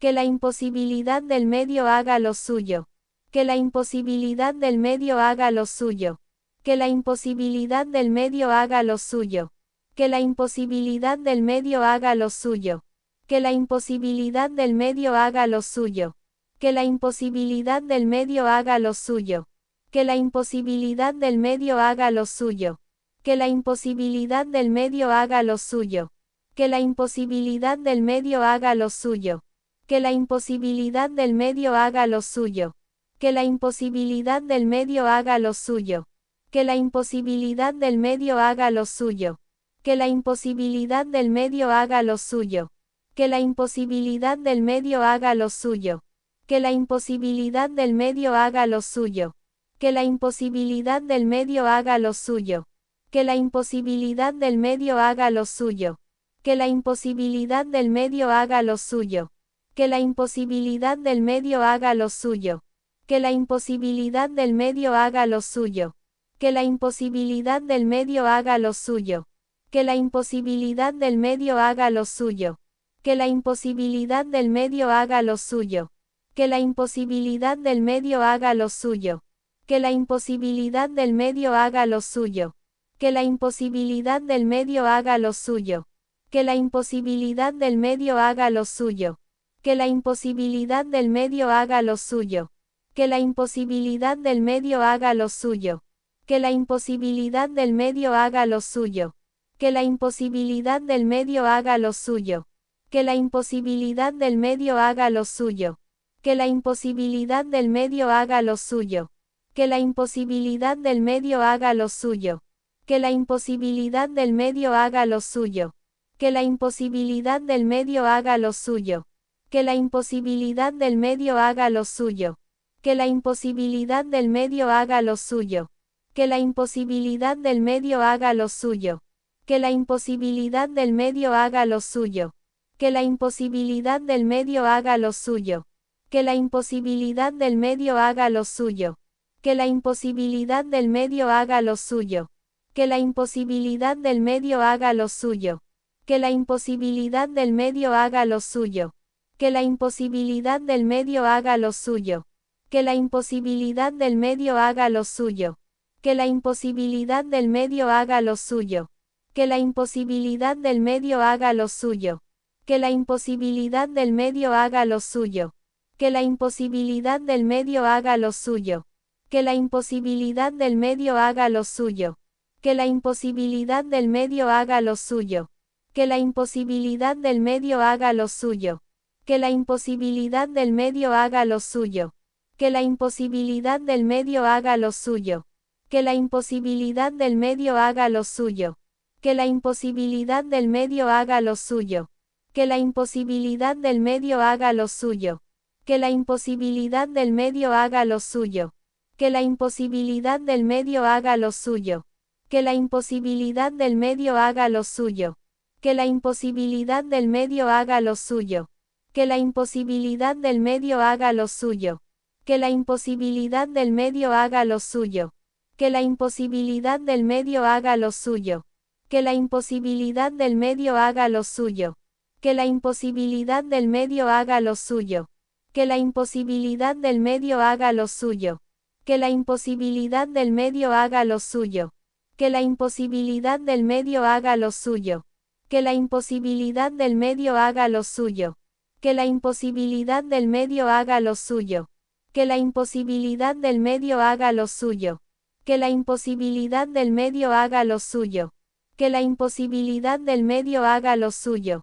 Que la imposibilidad del medio haga lo suyo. Que la imposibilidad del medio haga lo suyo. Que la imposibilidad del medio haga lo suyo. Que la imposibilidad del medio haga lo suyo. Que la imposibilidad del medio haga lo suyo. Que la imposibilidad del medio haga lo suyo. Que la imposibilidad del medio haga lo suyo. Que la imposibilidad del medio haga lo suyo. Que la imposibilidad del medio haga lo suyo. Que la imposibilidad del medio haga lo suyo. Que la imposibilidad del medio haga lo suyo. Que la imposibilidad del medio haga lo suyo. Que la imposibilidad del medio haga lo suyo. Que la imposibilidad del medio haga lo suyo. Que la imposibilidad del medio haga lo suyo. Que la imposibilidad del medio haga lo suyo. Que la imposibilidad del medio haga lo suyo. Que la imposibilidad del medio haga lo suyo. Que la imposibilidad del medio haga lo suyo. Que la imposibilidad del medio haga lo suyo. Que la imposibilidad del medio haga lo suyo. Que la imposibilidad del medio haga lo suyo. Que la imposibilidad del medio haga lo suyo. Que la imposibilidad del medio haga lo suyo. Que la imposibilidad del medio haga lo suyo. Que la imposibilidad del medio haga lo suyo. Que la imposibilidad del medio haga lo suyo. Que la imposibilidad del medio haga lo suyo. Que la imposibilidad del medio haga lo suyo. Que la imposibilidad del medio haga lo suyo. Que la imposibilidad del medio haga lo suyo. Que la imposibilidad del medio haga lo suyo. Que la imposibilidad del medio haga lo suyo. Que la imposibilidad del medio haga lo suyo. Que la imposibilidad del medio haga lo suyo. Que la imposibilidad del medio haga lo suyo. Que la imposibilidad del medio haga lo suyo. Que la imposibilidad del medio haga lo suyo. Que la imposibilidad del medio haga lo suyo. Que la imposibilidad del medio haga lo suyo. Que la imposibilidad del medio haga lo suyo. Que la imposibilidad del medio haga lo suyo. Que la imposibilidad del medio haga lo suyo. Que la imposibilidad del medio haga lo suyo. Que la imposibilidad del medio haga lo suyo. Que la imposibilidad del medio haga lo suyo. Que la imposibilidad del medio haga lo suyo. Que la imposibilidad del medio haga lo suyo. Que la imposibilidad del medio haga lo suyo. Que la imposibilidad del medio haga lo suyo. Que la imposibilidad del medio haga lo suyo. Que la imposibilidad del medio haga lo suyo. Que la imposibilidad del medio haga lo suyo. Que la imposibilidad del medio haga lo suyo. Que la imposibilidad del medio haga lo suyo. Que la imposibilidad del medio haga lo suyo. Que la imposibilidad del medio haga lo suyo. Que la imposibilidad del medio haga lo suyo. Que la imposibilidad del medio haga lo suyo. Que la imposibilidad del medio haga lo suyo. Que la imposibilidad del medio haga lo suyo. Que la imposibilidad del medio haga lo suyo. Que la imposibilidad del medio haga lo suyo. Que la imposibilidad del medio haga lo suyo. Que la imposibilidad del medio haga lo suyo. Que la imposibilidad del medio haga lo suyo. Que la imposibilidad del medio haga lo suyo. Que la imposibilidad del medio haga lo suyo. Que la imposibilidad del medio haga lo suyo. Que la imposibilidad del medio haga lo suyo. Que la imposibilidad del medio haga lo suyo. Que la imposibilidad del medio haga lo suyo. Que la imposibilidad del medio haga lo suyo. Que la imposibilidad del medio haga lo suyo. Que la imposibilidad del medio haga lo suyo.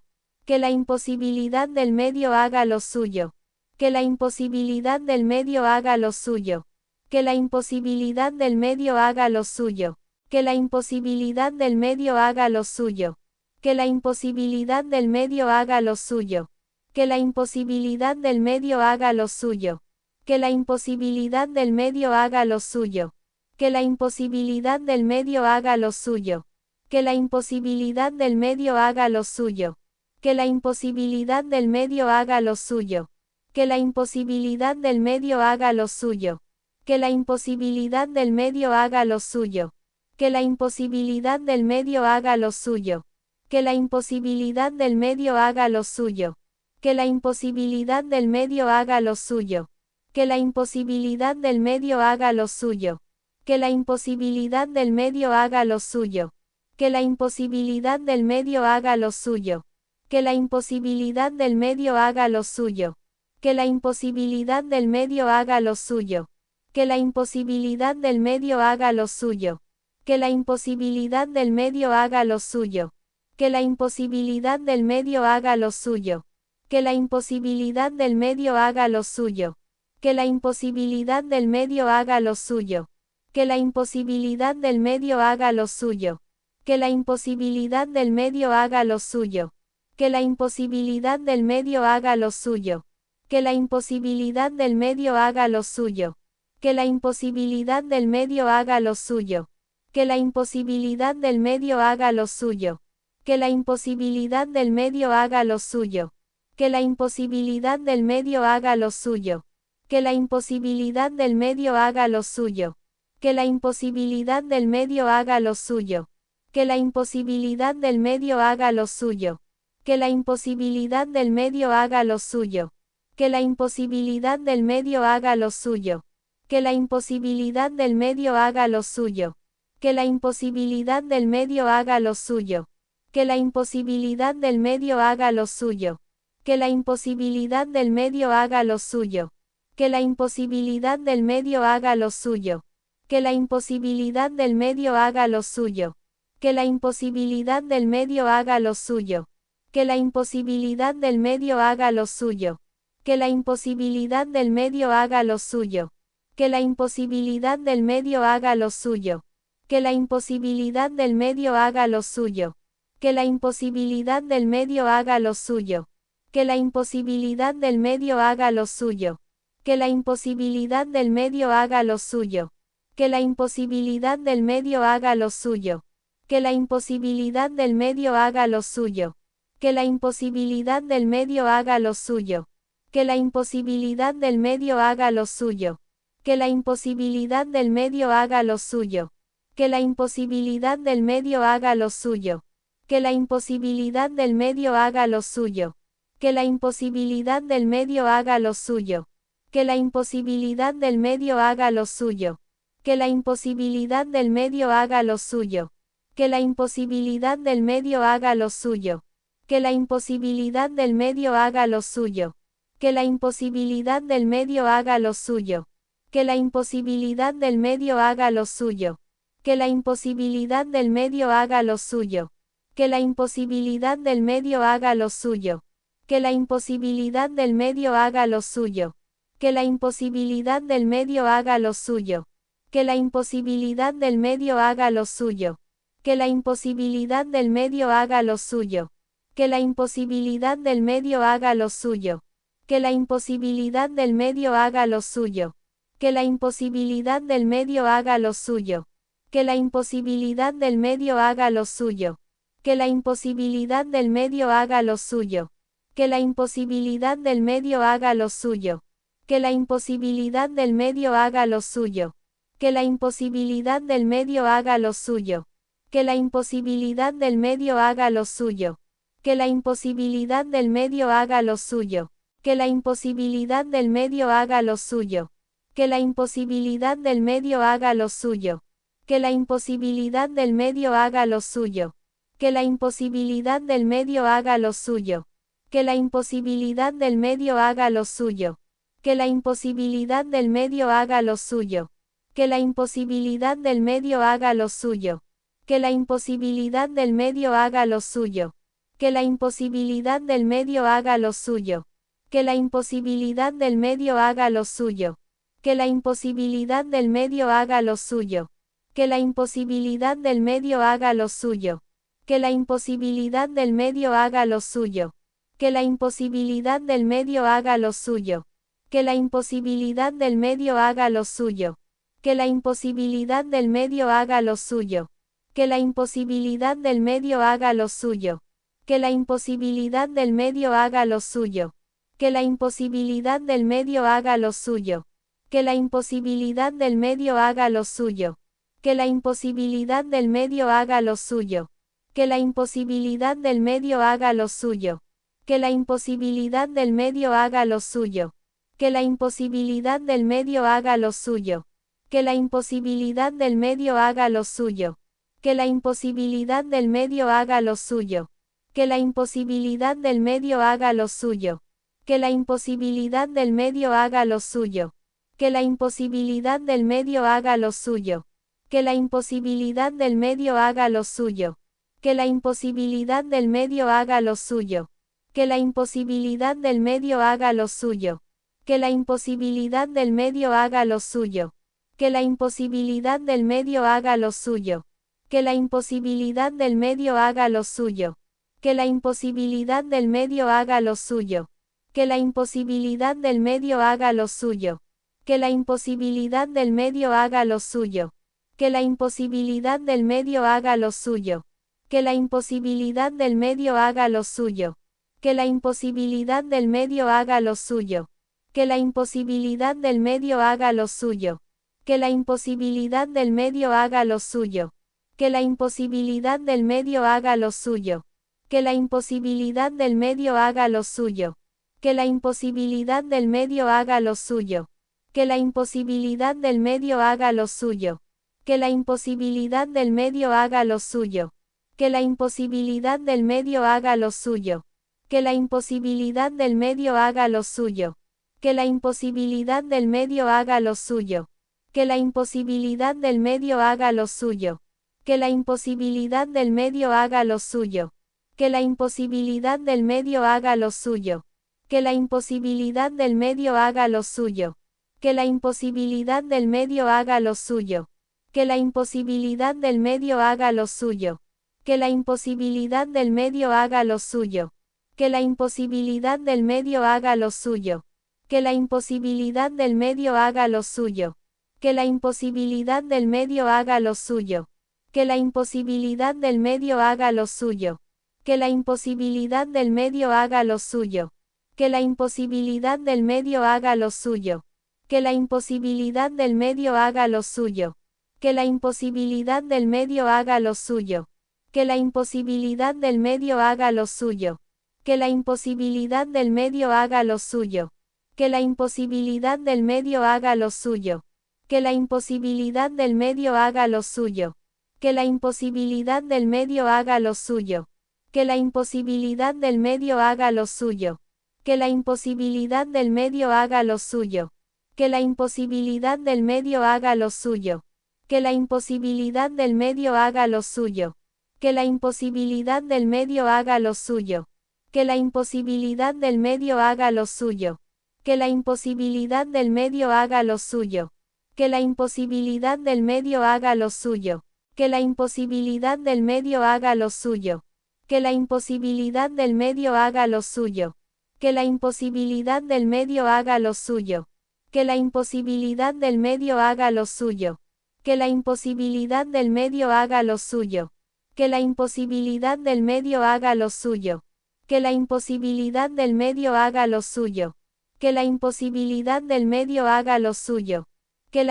Que la imposibilidad del medio haga lo suyo. Que la imposibilidad del medio haga lo suyo. Que la imposibilidad del medio haga lo suyo. Que la imposibilidad del medio haga lo suyo. Que la imposibilidad del medio haga lo suyo. Que la imposibilidad del medio haga lo suyo. Que la imposibilidad del medio haga lo suyo. Que la imposibilidad del medio haga lo suyo. Que la imposibilidad del medio haga lo suyo. Que la imposibilidad del medio haga lo suyo. Que la imposibilidad del medio haga lo suyo. Que la imposibilidad del medio haga lo suyo. Que la imposibilidad del medio haga lo suyo. Que la imposibilidad del medio haga lo suyo. Que la imposibilidad del medio haga lo suyo. Que la imposibilidad del medio haga lo suyo. Que la imposibilidad del medio haga lo suyo. Que la imposibilidad del medio haga lo suyo. Que la imposibilidad del medio haga lo suyo. Que la imposibilidad del medio haga lo suyo. Que la imposibilidad del medio haga lo suyo. Que la imposibilidad del medio haga lo suyo. Que la imposibilidad del medio haga lo suyo. Que la imposibilidad del medio haga lo suyo. Que la imposibilidad del medio haga lo suyo. Que la imposibilidad del medio haga lo suyo. Que la imposibilidad del medio haga lo suyo. Que la imposibilidad del medio haga lo suyo. Que la imposibilidad del medio haga lo suyo. Que la imposibilidad del medio haga lo suyo. Que la imposibilidad del medio haga lo suyo. Que la imposibilidad del medio haga lo suyo. Que la imposibilidad del medio haga lo suyo. Que la imposibilidad del medio haga lo suyo. Que la imposibilidad del medio haga lo suyo. Que la imposibilidad del medio haga lo suyo. Que la imposibilidad del medio haga lo suyo. Que la imposibilidad del medio haga lo suyo. Que la imposibilidad del medio haga lo suyo. Que la imposibilidad del medio haga lo suyo. Que la imposibilidad del medio haga lo suyo. Que la imposibilidad del medio haga lo suyo. Que la imposibilidad del medio haga lo suyo. Que la imposibilidad del medio haga lo suyo. Que la imposibilidad del medio haga lo suyo. Que la imposibilidad del medio haga lo suyo. Que la imposibilidad del medio haga lo suyo. Que la imposibilidad del medio haga lo suyo. Que la imposibilidad del medio haga lo suyo. Que la imposibilidad del medio haga lo suyo. Que la imposibilidad del medio haga lo suyo. Que la imposibilidad del medio haga lo suyo. Que la imposibilidad del medio haga lo suyo. Que la imposibilidad del medio haga lo suyo. Que la imposibilidad del medio haga lo suyo. Que la imposibilidad del medio haga lo suyo. Que la imposibilidad del medio haga lo suyo. Que la imposibilidad del medio haga lo suyo. Que la imposibilidad del medio haga lo suyo. Que la imposibilidad del medio haga lo suyo. Que la imposibilidad del medio haga lo suyo. Que la imposibilidad del medio haga lo suyo. Que la imposibilidad del medio haga lo suyo. Que la imposibilidad del medio haga lo suyo. Que la imposibilidad del medio haga lo suyo. Que la imposibilidad del medio haga lo suyo. Que la imposibilidad del medio haga lo suyo. Que la imposibilidad del medio haga lo suyo. Que la imposibilidad del medio haga lo suyo. Que la imposibilidad del medio haga lo suyo. Que la imposibilidad del medio haga lo suyo. Que la imposibilidad del medio haga lo suyo. Que la imposibilidad del medio haga lo suyo. Que la imposibilidad del medio haga lo suyo. Que la imposibilidad del medio haga lo suyo. Que la imposibilidad del medio haga lo suyo. Que la imposibilidad del medio haga lo suyo. Que la imposibilidad del medio haga lo suyo. Que la imposibilidad del medio haga lo suyo. Que la imposibilidad del medio haga lo suyo. Que la imposibilidad del medio haga lo suyo. Que la imposibilidad del medio haga lo suyo. Que la imposibilidad del medio haga lo suyo. Que la imposibilidad del medio haga lo suyo. Que la imposibilidad del medio haga lo suyo. Que la imposibilidad del medio haga lo suyo. Que la imposibilidad del medio haga lo suyo. Que la imposibilidad del medio haga lo suyo. Que la imposibilidad del medio haga lo suyo. Que la imposibilidad del medio haga lo suyo. Que la imposibilidad del medio haga lo suyo. Que la imposibilidad del medio haga lo suyo. Que la imposibilidad del medio haga lo suyo. Que la imposibilidad del medio haga lo suyo. Que la imposibilidad del medio haga lo suyo. Que la imposibilidad del medio haga lo suyo. Que la imposibilidad del medio haga lo suyo. Que la imposibilidad del medio haga lo suyo. Que la imposibilidad del medio haga lo suyo. Que la imposibilidad del medio haga lo suyo. Que la imposibilidad del medio haga lo suyo. Que la imposibilidad del medio haga lo suyo. Que la imposibilidad del medio haga lo suyo. Que la imposibilidad del medio haga lo suyo. Que la imposibilidad del medio haga lo suyo. Que la imposibilidad del medio haga lo suyo. Que la imposibilidad del medio haga lo suyo. Que la imposibilidad del medio haga lo suyo. Que la imposibilidad del medio haga lo suyo. Que la imposibilidad del medio haga lo suyo. Que la imposibilidad del medio haga lo suyo. Que la imposibilidad del medio haga lo suyo. Que la imposibilidad del medio haga lo suyo. Que la imposibilidad del medio haga lo suyo. Que la imposibilidad del medio haga lo suyo. Que la imposibilidad del medio haga lo suyo. Que la imposibilidad del medio haga lo suyo. Que la imposibilidad del medio haga lo suyo. Que la imposibilidad del medio haga lo suyo. Que la imposibilidad del medio haga lo suyo. Que la imposibilidad del medio haga lo suyo. Que la imposibilidad del medio haga lo suyo. Que la imposibilidad del medio haga lo suyo. Que la imposibilidad del medio haga lo suyo. Que la imposibilidad del medio haga lo suyo. Que la imposibilidad del medio haga lo suyo. Que la imposibilidad del medio haga lo suyo. Que la imposibilidad del medio haga lo suyo. Que la imposibilidad del medio haga lo suyo. Que la imposibilidad del medio haga lo suyo. Que la imposibilidad del medio haga lo suyo. Que la imposibilidad del medio haga lo suyo. Que la imposibilidad del medio haga lo suyo. Que la imposibilidad del medio haga lo suyo. Que la imposibilidad del medio haga lo suyo. Que la imposibilidad del medio haga lo suyo. Que la imposibilidad del medio haga lo suyo. Que la imposibilidad del medio haga lo suyo. Que la imposibilidad del medio haga lo suyo. Que la imposibilidad del medio haga lo suyo. Que la imposibilidad del medio haga lo suyo. Que la imposibilidad del medio haga lo suyo. Que la imposibilidad del medio haga lo suyo. Que la imposibilidad del medio haga lo suyo. Que la imposibilidad del medio haga lo suyo. Que la imposibilidad del medio haga lo suyo. Que la imposibilidad del medio haga lo suyo. Que la imposibilidad del medio haga lo suyo. Que la imposibilidad del medio haga lo suyo. Que la imposibilidad del medio haga lo suyo. Que la imposibilidad del medio haga lo suyo. Que la imposibilidad del medio haga lo suyo. Que la imposibilidad del medio haga lo suyo. Que la imposibilidad del medio haga lo suyo. Que la imposibilidad del medio haga lo suyo. Que la imposibilidad del medio haga lo suyo. Que la imposibilidad del medio haga lo suyo. Que la imposibilidad del medio haga lo suyo. Que la imposibilidad del medio haga lo suyo. Que la imposibilidad del medio haga lo suyo. Que la imposibilidad del medio haga lo suyo. Que la imposibilidad del medio haga lo suyo. Que la imposibilidad del medio haga lo suyo. Que la imposibilidad del medio haga lo suyo. Que la imposibilidad del medio haga lo suyo. Que la imposibilidad del medio haga lo suyo. Que la imposibilidad del medio haga lo suyo. Que la imposibilidad del medio haga lo suyo. Que la imposibilidad del medio haga lo suyo. Que la imposibilidad del medio haga lo suyo. Que la imposibilidad del medio haga lo suyo. Que la imposibilidad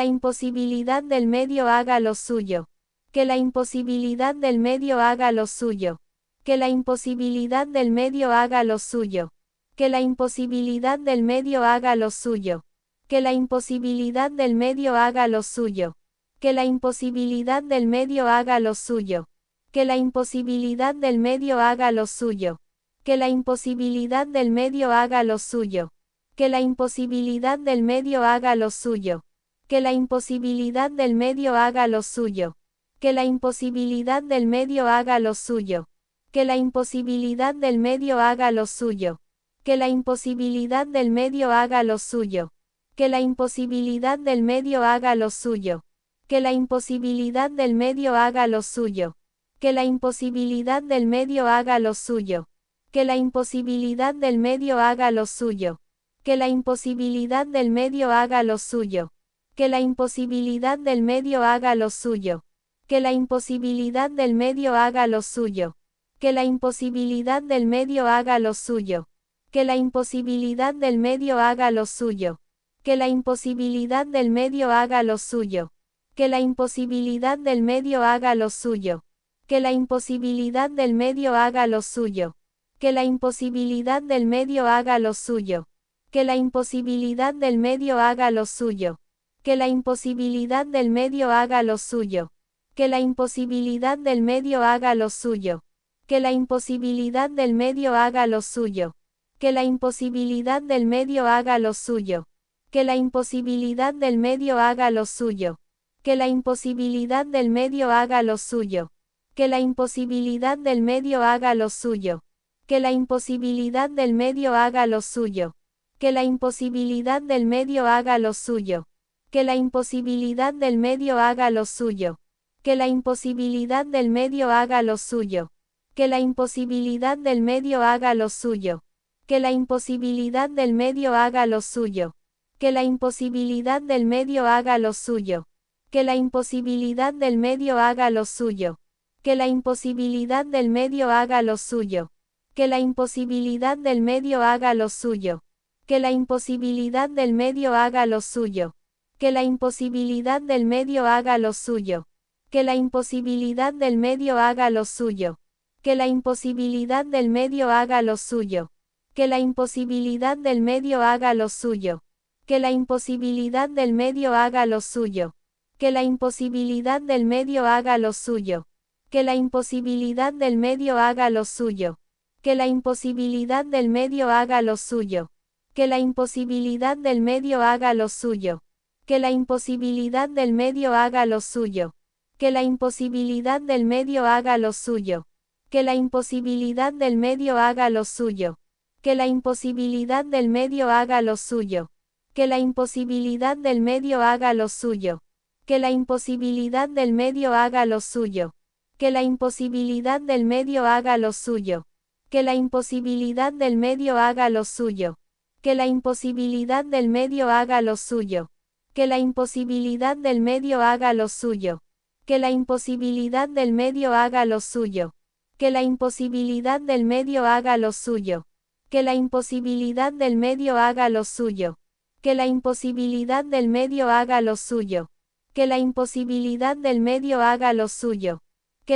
del medio haga lo suyo. Que la imposibilidad del medio haga lo suyo. Que la imposibilidad del medio haga lo suyo. Que la imposibilidad del medio haga lo suyo. Que la imposibilidad del medio haga lo suyo. Que la imposibilidad del medio haga lo suyo. Que la imposibilidad del medio haga lo suyo. Que la imposibilidad del medio haga lo suyo. Que la imposibilidad del medio haga lo suyo. Que la imposibilidad del medio haga lo suyo. Que la imposibilidad del medio haga lo suyo. Que la imposibilidad del medio haga lo suyo. Que la imposibilidad del medio haga lo suyo. Que la imposibilidad del medio haga lo suyo. Que la imposibilidad del medio haga lo suyo. Que la imposibilidad del medio haga lo suyo. Que la imposibilidad del medio haga lo suyo. Que la imposibilidad del medio haga lo suyo. Que la imposibilidad del medio haga lo suyo. Que la imposibilidad del medio haga lo suyo. Que la imposibilidad del medio haga lo suyo. Que la imposibilidad del medio haga lo suyo. Que la imposibilidad del medio haga lo suyo. Que la imposibilidad del medio haga lo suyo. Que la imposibilidad del medio haga lo suyo. Que la imposibilidad del medio haga lo suyo. Que la imposibilidad del medio haga lo suyo. Que la imposibilidad del medio haga lo suyo. Que la imposibilidad del medio haga lo suyo. Que la imposibilidad del medio haga lo suyo. Que la imposibilidad del medio haga lo suyo. Que la imposibilidad del medio haga lo suyo. Que la imposibilidad del medio haga lo suyo. Que la imposibilidad del medio haga lo suyo. Que la imposibilidad del medio haga lo suyo. Que la imposibilidad del medio haga lo suyo. Que la imposibilidad del medio haga lo suyo. Que la imposibilidad del medio haga lo suyo. Que la imposibilidad del medio haga lo suyo. Que la imposibilidad del medio haga lo suyo. Que la imposibilidad del medio haga lo suyo. Que la imposibilidad del medio haga lo suyo. Que la imposibilidad del medio haga lo suyo. Que la imposibilidad del medio haga lo suyo. Que la imposibilidad del medio haga lo suyo. Que la imposibilidad del medio haga lo suyo. Que la imposibilidad del medio haga lo suyo. Que la imposibilidad del medio haga lo suyo. Que la imposibilidad del medio haga lo suyo. Que la imposibilidad del medio haga lo suyo. Que la imposibilidad del medio haga lo suyo. Que la imposibilidad del medio haga lo suyo. Que la imposibilidad del medio haga lo suyo. Que la imposibilidad del medio haga lo suyo. Que la imposibilidad del medio haga lo suyo. Que la imposibilidad del medio haga lo suyo. Que la imposibilidad del medio haga lo suyo. Que la imposibilidad del medio haga lo suyo. Que la imposibilidad del medio haga lo suyo. Que la imposibilidad del medio haga lo suyo. Que la imposibilidad del medio haga lo suyo. Que la imposibilidad del medio haga lo suyo. Que la imposibilidad del medio haga lo suyo. Que la imposibilidad del medio haga lo suyo. Que la imposibilidad del medio haga lo suyo. Que la imposibilidad del medio haga lo suyo. Que la imposibilidad del medio haga lo suyo. Que la imposibilidad del medio haga lo suyo. Que la imposibilidad del medio haga lo suyo. Que la imposibilidad del medio haga lo suyo.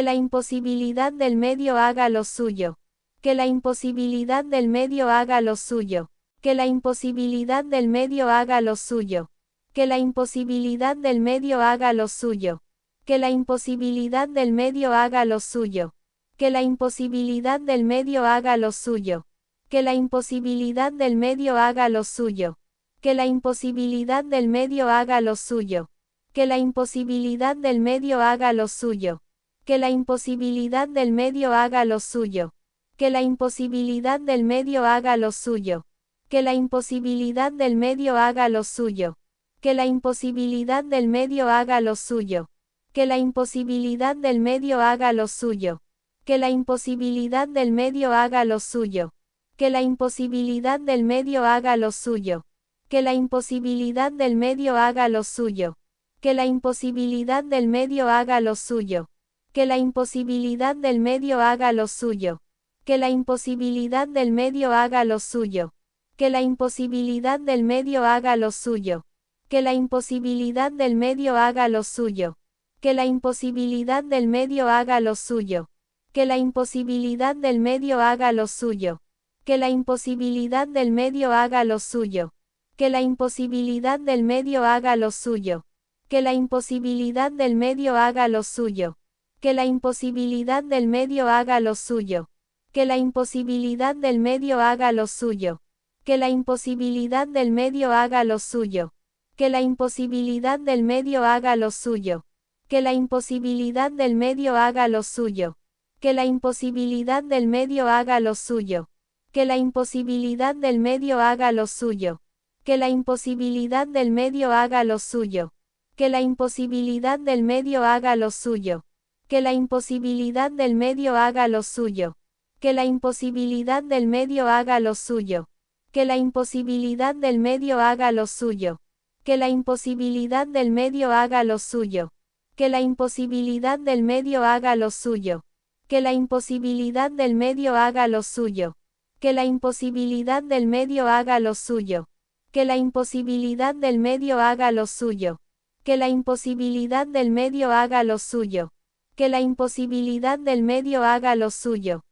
Que la imposibilidad del medio haga lo suyo. Que la imposibilidad del medio haga lo suyo. Que la imposibilidad del medio haga lo suyo. Que la imposibilidad del medio haga lo suyo. Que la imposibilidad del medio haga lo suyo. Que la imposibilidad del medio haga lo suyo. Que la imposibilidad del medio haga lo suyo. Que la imposibilidad del medio haga lo suyo. Que la imposibilidad del medio haga lo suyo. Que la imposibilidad del medio haga lo suyo. Que la imposibilidad del medio haga lo suyo. Que la imposibilidad del medio haga lo suyo. Que la imposibilidad del medio haga lo suyo. Que la imposibilidad del medio haga lo suyo. Que la imposibilidad del medio haga lo suyo. Que la imposibilidad del medio haga lo suyo. Que la imposibilidad del medio haga lo suyo. Que la imposibilidad del medio haga lo suyo. Que la imposibilidad del medio haga lo suyo. Que la imposibilidad del medio haga lo suyo. Que la imposibilidad del medio haga lo suyo. Que la imposibilidad del medio haga lo suyo. Que la imposibilidad del medio haga lo suyo. Que la imposibilidad del medio haga lo suyo. Que la imposibilidad del medio haga lo suyo. Que la imposibilidad del medio haga lo suyo. Que la imposibilidad del medio haga lo suyo. Que la imposibilidad del medio haga lo suyo. Que la imposibilidad del medio haga lo suyo. Que la imposibilidad del medio haga lo suyo. Que la imposibilidad del medio haga lo suyo. Que la imposibilidad del medio haga lo suyo. Que la imposibilidad del medio haga lo suyo. Que la imposibilidad del medio haga lo suyo. Que la imposibilidad del medio haga lo suyo. Que la imposibilidad del medio haga lo suyo. Que la imposibilidad del medio haga lo suyo. Que la imposibilidad del medio haga lo suyo. Que la imposibilidad del medio haga lo suyo. Que la imposibilidad del medio haga lo suyo. Que la imposibilidad del medio haga lo suyo. Que la imposibilidad del medio haga lo suyo. Que la imposibilidad del medio haga lo suyo. Que la imposibilidad del medio haga lo suyo.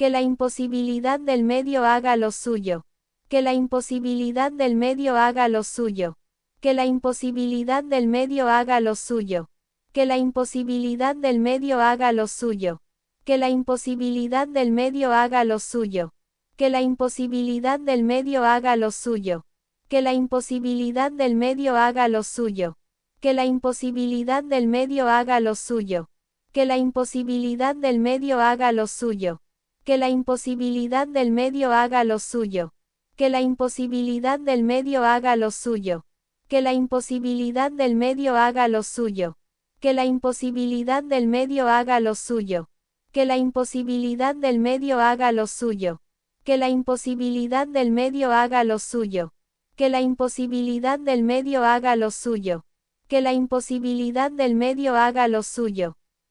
Que la imposibilidad del medio haga lo suyo. Que la imposibilidad del medio haga lo suyo. Que la imposibilidad del medio haga lo suyo. Que la imposibilidad del medio haga lo suyo. Que la imposibilidad del medio haga lo suyo. Que la imposibilidad del medio haga lo suyo. Que la imposibilidad del medio haga lo suyo. Que la imposibilidad del medio haga lo suyo. Que la imposibilidad del medio haga lo suyo. Que la imposibilidad del medio haga lo suyo. Que la imposibilidad del medio haga lo suyo. Que la imposibilidad del medio haga lo suyo. Que la imposibilidad del medio haga lo suyo. Que la imposibilidad del medio haga lo suyo. Que la imposibilidad del medio haga lo suyo. Que la imposibilidad del medio haga lo suyo. Que la imposibilidad del medio haga lo suyo.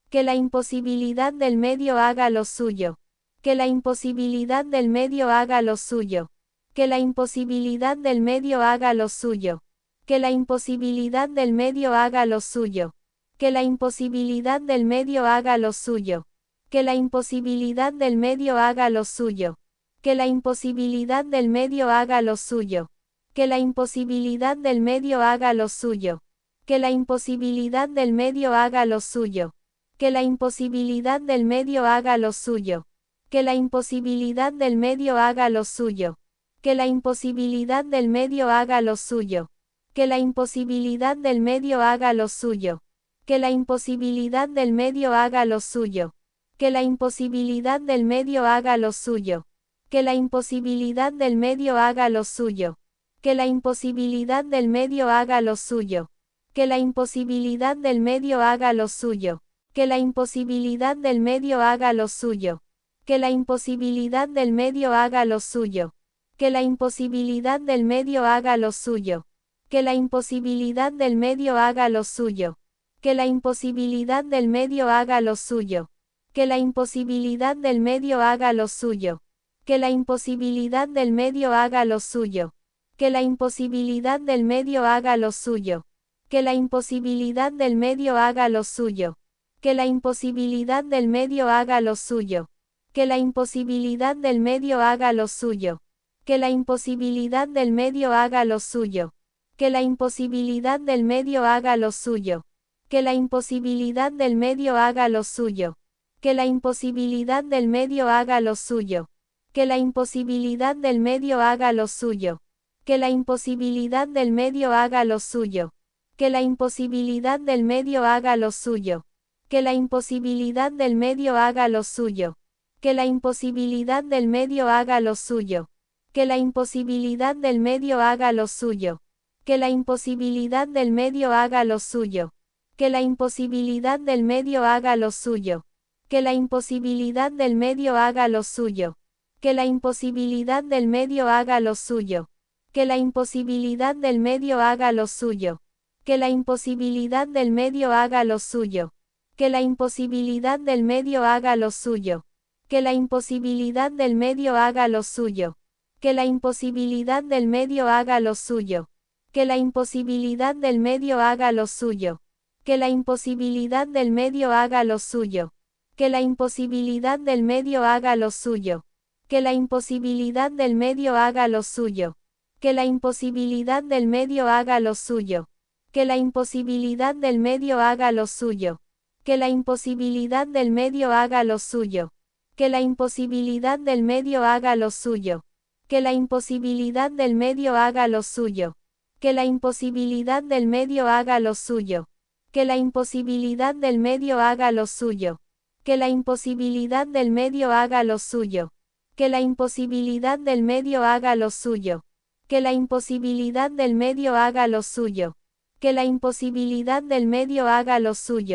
Que la imposibilidad del medio haga lo suyo. Que la imposibilidad del medio haga lo suyo. Que la imposibilidad del medio haga lo suyo. Que la imposibilidad del medio haga lo suyo. Que la imposibilidad del medio haga lo suyo. Que la imposibilidad del medio haga lo suyo. Que la imposibilidad del medio haga lo suyo. Que la imposibilidad del medio haga lo suyo. Que la imposibilidad del medio haga lo suyo. Que la imposibilidad del medio haga lo suyo. Que la imposibilidad del medio haga lo suyo. Que la imposibilidad del medio haga lo suyo. Que la imposibilidad del medio haga lo suyo. Que la imposibilidad del medio haga lo suyo. Que la imposibilidad del medio haga lo suyo. Que la imposibilidad del medio haga lo suyo. Que la imposibilidad del medio haga lo suyo. Que la imposibilidad del medio haga lo suyo. Que la imposibilidad del medio haga lo suyo. Que la imposibilidad del medio haga lo suyo. Que la imposibilidad del medio haga lo suyo. Que la imposibilidad del medio haga lo suyo. Que la imposibilidad del medio haga lo suyo. Que la imposibilidad del medio haga lo suyo. Que la imposibilidad del medio haga lo suyo. Que la imposibilidad del medio haga lo suyo. Que la imposibilidad del medio haga lo suyo. Que la imposibilidad del medio haga lo suyo. Que la imposibilidad del medio haga lo suyo. Que la imposibilidad del medio haga lo suyo. Que la imposibilidad del medio haga lo suyo. Que la imposibilidad del medio haga lo suyo. Que la imposibilidad del medio haga lo suyo. Que la imposibilidad del medio haga lo suyo. Que la imposibilidad del medio haga lo suyo. Que la imposibilidad del medio haga lo suyo. Que la imposibilidad del medio haga lo suyo. Que la imposibilidad del medio haga lo suyo. Que la imposibilidad del medio haga lo suyo. Que la imposibilidad del medio haga lo suyo. Que la imposibilidad del medio haga lo suyo. Que la imposibilidad del medio haga lo suyo. Que la imposibilidad del medio haga lo suyo. Que la imposibilidad del medio haga lo suyo. Que la imposibilidad del medio haga lo suyo. Que la imposibilidad del medio haga lo suyo. Que la imposibilidad del medio haga lo suyo. Que la imposibilidad del medio haga lo suyo. Que la imposibilidad del medio haga lo suyo. Que la imposibilidad del medio haga lo suyo. Que la imposibilidad del medio haga lo suyo. Que la imposibilidad del medio haga lo suyo. Que la imposibilidad del medio haga lo suyo. Que la imposibilidad del medio haga lo suyo. Que la imposibilidad del medio haga lo suyo. Que la imposibilidad del medio haga lo suyo. Que la imposibilidad del medio haga lo suyo. Que la imposibilidad del medio haga lo suyo. Que la imposibilidad del medio haga lo suyo. Que la imposibilidad del medio haga lo suyo. Que la imposibilidad del medio haga lo suyo. Que la imposibilidad del medio haga lo suyo. Que la imposibilidad del medio haga lo suyo.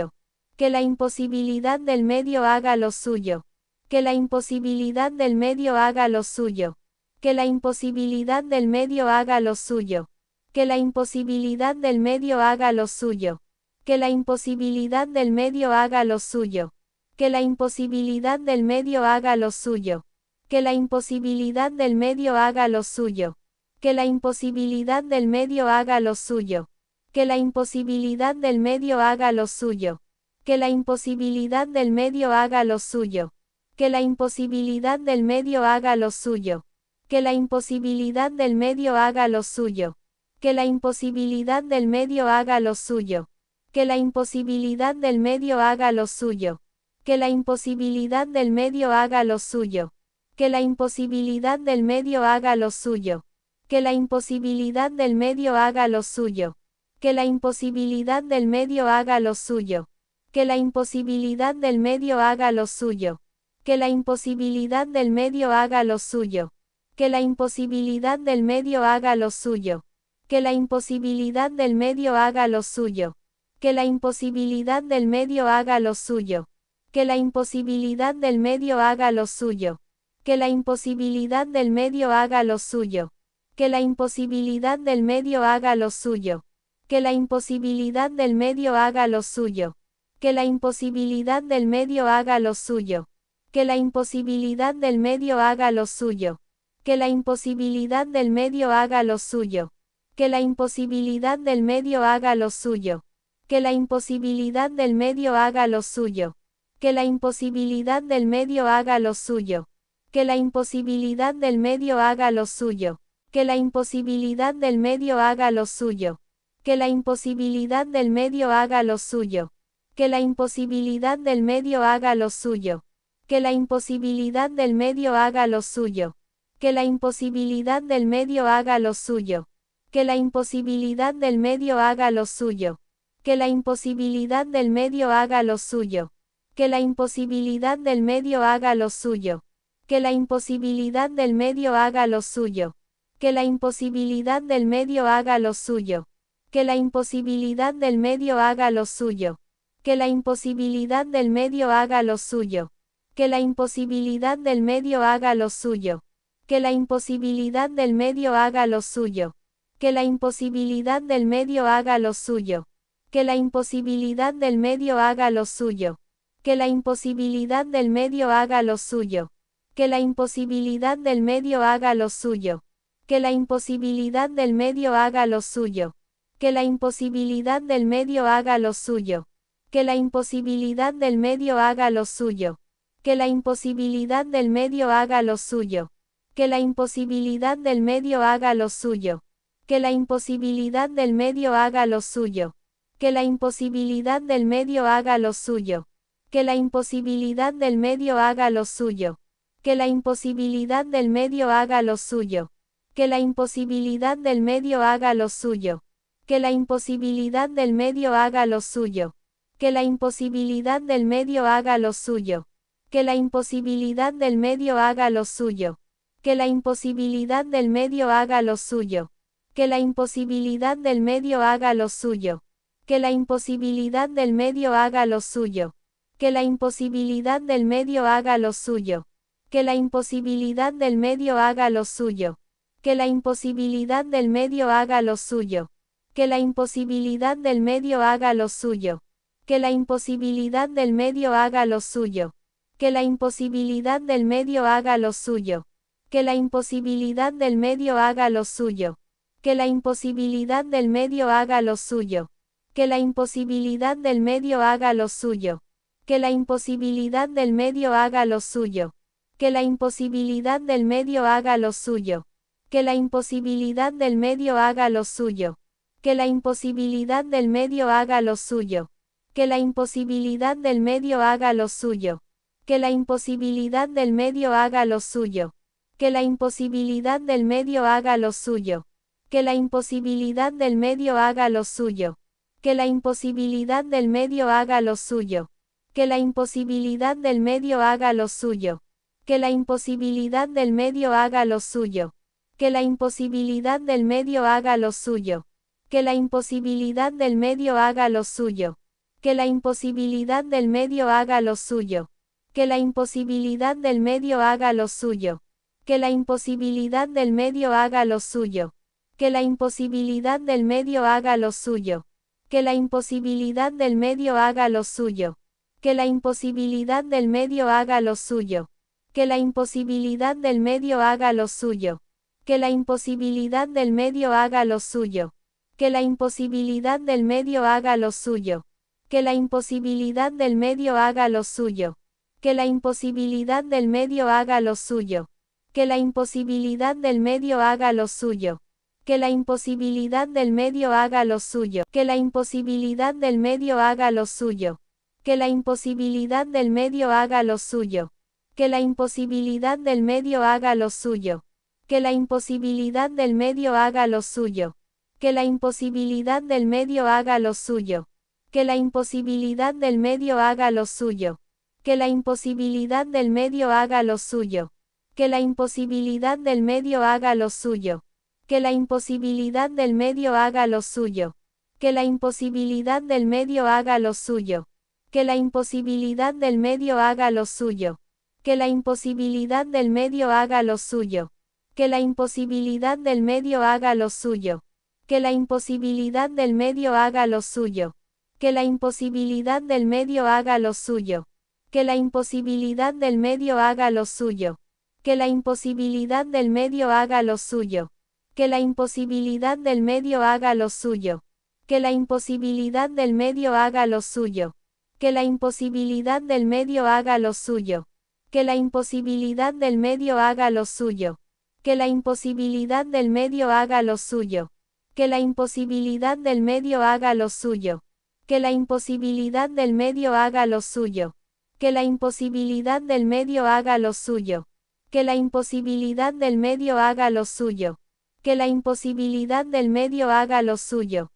Que la imposibilidad del medio haga lo suyo. Que la imposibilidad del medio haga lo suyo. Que la imposibilidad del medio haga lo suyo. Que la imposibilidad del medio haga lo suyo. Que la imposibilidad del medio haga lo suyo. Que la imposibilidad del medio haga lo suyo. Que la imposibilidad del medio haga lo suyo. Que la imposibilidad del medio haga lo suyo. Que la imposibilidad del medio haga lo suyo. Que la imposibilidad del medio haga lo suyo. Que la imposibilidad del medio haga lo suyo. Que la imposibilidad del medio haga lo suyo. Que la imposibilidad del medio haga lo suyo. Que la imposibilidad del medio haga lo suyo. Que la imposibilidad del medio haga lo suyo. Que la imposibilidad del medio haga lo suyo. Que la imposibilidad del medio haga lo suyo. Que la imposibilidad del medio haga lo suyo. Que la imposibilidad del medio haga lo suyo. Que la imposibilidad del medio haga lo suyo. Que la imposibilidad del medio haga lo suyo. Que la imposibilidad del medio haga lo suyo. Que la imposibilidad del medio haga lo suyo. Que la imposibilidad del medio haga lo suyo. Que la imposibilidad del medio haga lo suyo. Que la imposibilidad del medio haga lo suyo. Que la imposibilidad del medio haga lo suyo. Que la imposibilidad del medio haga lo suyo. Que la imposibilidad del medio haga lo suyo. Que la imposibilidad del medio haga lo suyo. Que la imposibilidad del medio haga lo suyo. Que la imposibilidad del medio haga lo suyo. Que la imposibilidad del medio haga lo suyo. Que la imposibilidad del medio haga lo suyo. Que la imposibilidad del medio haga lo suyo. Que la imposibilidad del medio haga lo suyo. Que la imposibilidad del medio haga lo suyo. Que la imposibilidad del medio haga lo suyo. Que la imposibilidad del medio haga lo suyo. Que la imposibilidad del medio haga lo suyo. Que la imposibilidad del medio haga lo suyo. Que la imposibilidad del medio haga lo suyo. Que la imposibilidad del medio haga lo suyo. Que la imposibilidad del medio haga lo suyo. Que la imposibilidad del medio haga lo suyo. Que la imposibilidad del medio haga lo suyo. Que la imposibilidad del medio haga lo suyo. Que la imposibilidad del medio haga lo suyo. Que la imposibilidad del medio haga lo suyo. Que la imposibilidad del medio haga lo suyo. Que la imposibilidad del medio haga lo suyo. Que la imposibilidad del medio haga lo suyo. Que la imposibilidad del medio haga lo suyo. Que la imposibilidad del medio haga lo suyo. Que la imposibilidad del medio haga lo suyo. Que la imposibilidad del medio haga lo suyo. Que la imposibilidad del medio haga lo suyo. Que la imposibilidad del medio haga lo suyo. Que la imposibilidad del medio haga lo suyo. Que la imposibilidad del medio haga lo suyo. Que la imposibilidad del medio haga lo suyo. Que la imposibilidad del medio haga lo suyo. Que la imposibilidad del medio haga lo suyo. Que la imposibilidad del medio haga lo suyo. Que la imposibilidad del medio haga lo suyo. Que la imposibilidad del medio haga lo suyo. Que la imposibilidad del medio haga lo suyo. Que la imposibilidad del medio haga lo suyo. Que la imposibilidad del medio haga lo suyo. Que la imposibilidad del medio haga lo suyo. Que la imposibilidad del medio haga lo suyo. Que la imposibilidad del medio haga lo suyo. Que la imposibilidad del medio haga lo suyo. Que la imposibilidad del medio haga lo suyo. Que la imposibilidad del medio haga lo suyo. Que la imposibilidad del medio haga lo suyo. Que la imposibilidad del medio haga lo suyo. Que la imposibilidad del medio haga lo suyo. Que la imposibilidad del medio haga lo suyo. Que la imposibilidad del medio haga lo suyo. Que la imposibilidad del medio haga lo suyo. Que la imposibilidad del medio haga lo suyo. Que la imposibilidad del medio haga lo suyo. Que la imposibilidad del medio haga lo suyo. Que la imposibilidad del medio haga lo suyo. Que la imposibilidad del medio haga lo suyo. Que la imposibilidad del medio haga lo suyo. Que la imposibilidad del medio haga lo suyo. Que la imposibilidad del medio haga lo suyo. Que la imposibilidad del medio haga lo suyo. Que la imposibilidad del medio haga lo suyo. Que la imposibilidad del medio haga lo suyo. Que la imposibilidad del medio haga lo suyo. Que la imposibilidad del medio haga lo suyo. Que la imposibilidad del medio haga lo suyo. Que la imposibilidad del medio haga lo suyo. Que la imposibilidad del medio haga lo suyo. Que la imposibilidad del medio haga lo suyo. Que la imposibilidad del medio haga lo suyo. Que la imposibilidad del medio haga lo suyo. Que la imposibilidad del medio haga lo suyo. Que la imposibilidad del medio haga lo suyo. Que la imposibilidad del medio haga lo suyo. Que la imposibilidad del medio haga lo suyo. Que la imposibilidad del medio haga lo suyo. Que la imposibilidad del medio haga lo suyo. Que la imposibilidad del medio haga lo suyo. Que la imposibilidad del medio haga lo suyo. Que la imposibilidad del medio haga lo suyo. Que la imposibilidad del medio haga lo suyo. Que la imposibilidad del medio haga lo suyo. Que la imposibilidad del medio haga lo suyo. Que la imposibilidad del medio haga lo suyo. Que la imposibilidad del medio haga lo suyo. Que la imposibilidad del medio haga lo suyo. Que la imposibilidad del medio haga lo suyo. Que la imposibilidad del medio haga lo suyo. Que la imposibilidad del medio haga lo suyo. Que la imposibilidad del medio haga lo suyo. Que la imposibilidad del medio haga lo suyo. Que la imposibilidad del medio haga lo suyo. Que la imposibilidad del medio haga lo suyo. Que la imposibilidad del medio haga lo suyo. Que la imposibilidad del medio haga lo suyo. Que la imposibilidad del medio haga lo suyo. Que la imposibilidad del medio haga lo suyo. Que la imposibilidad del medio haga lo suyo. Que la imposibilidad del medio haga lo suyo. Que la imposibilidad del medio haga lo suyo. Que la imposibilidad del medio haga lo suyo. Que la imposibilidad del medio haga lo suyo.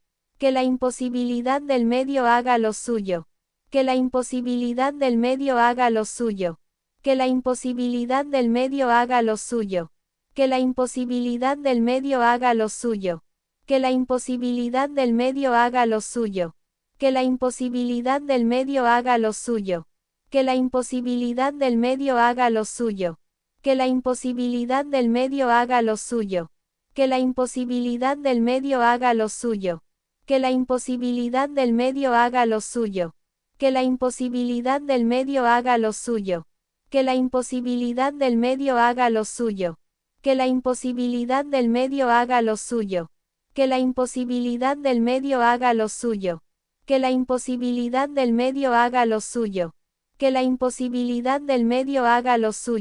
Que la imposibilidad del medio haga lo suyo. Que la imposibilidad del medio haga lo suyo. Que la imposibilidad del medio haga lo suyo. Que la imposibilidad del medio haga lo suyo. Que la imposibilidad del medio haga lo suyo. Que la imposibilidad del medio haga lo suyo. Que la imposibilidad del medio haga lo suyo. Que la imposibilidad del medio haga lo suyo. Que la imposibilidad del medio haga lo suyo. Que la imposibilidad del medio haga lo suyo. Que la imposibilidad del medio haga lo suyo. Que la imposibilidad del medio haga lo suyo. Que la imposibilidad del medio haga lo suyo. Que la imposibilidad del medio haga lo suyo. Que la imposibilidad del medio haga lo suyo. Que la imposibilidad del medio haga lo suyo. Que la imposibilidad del medio haga lo suyo.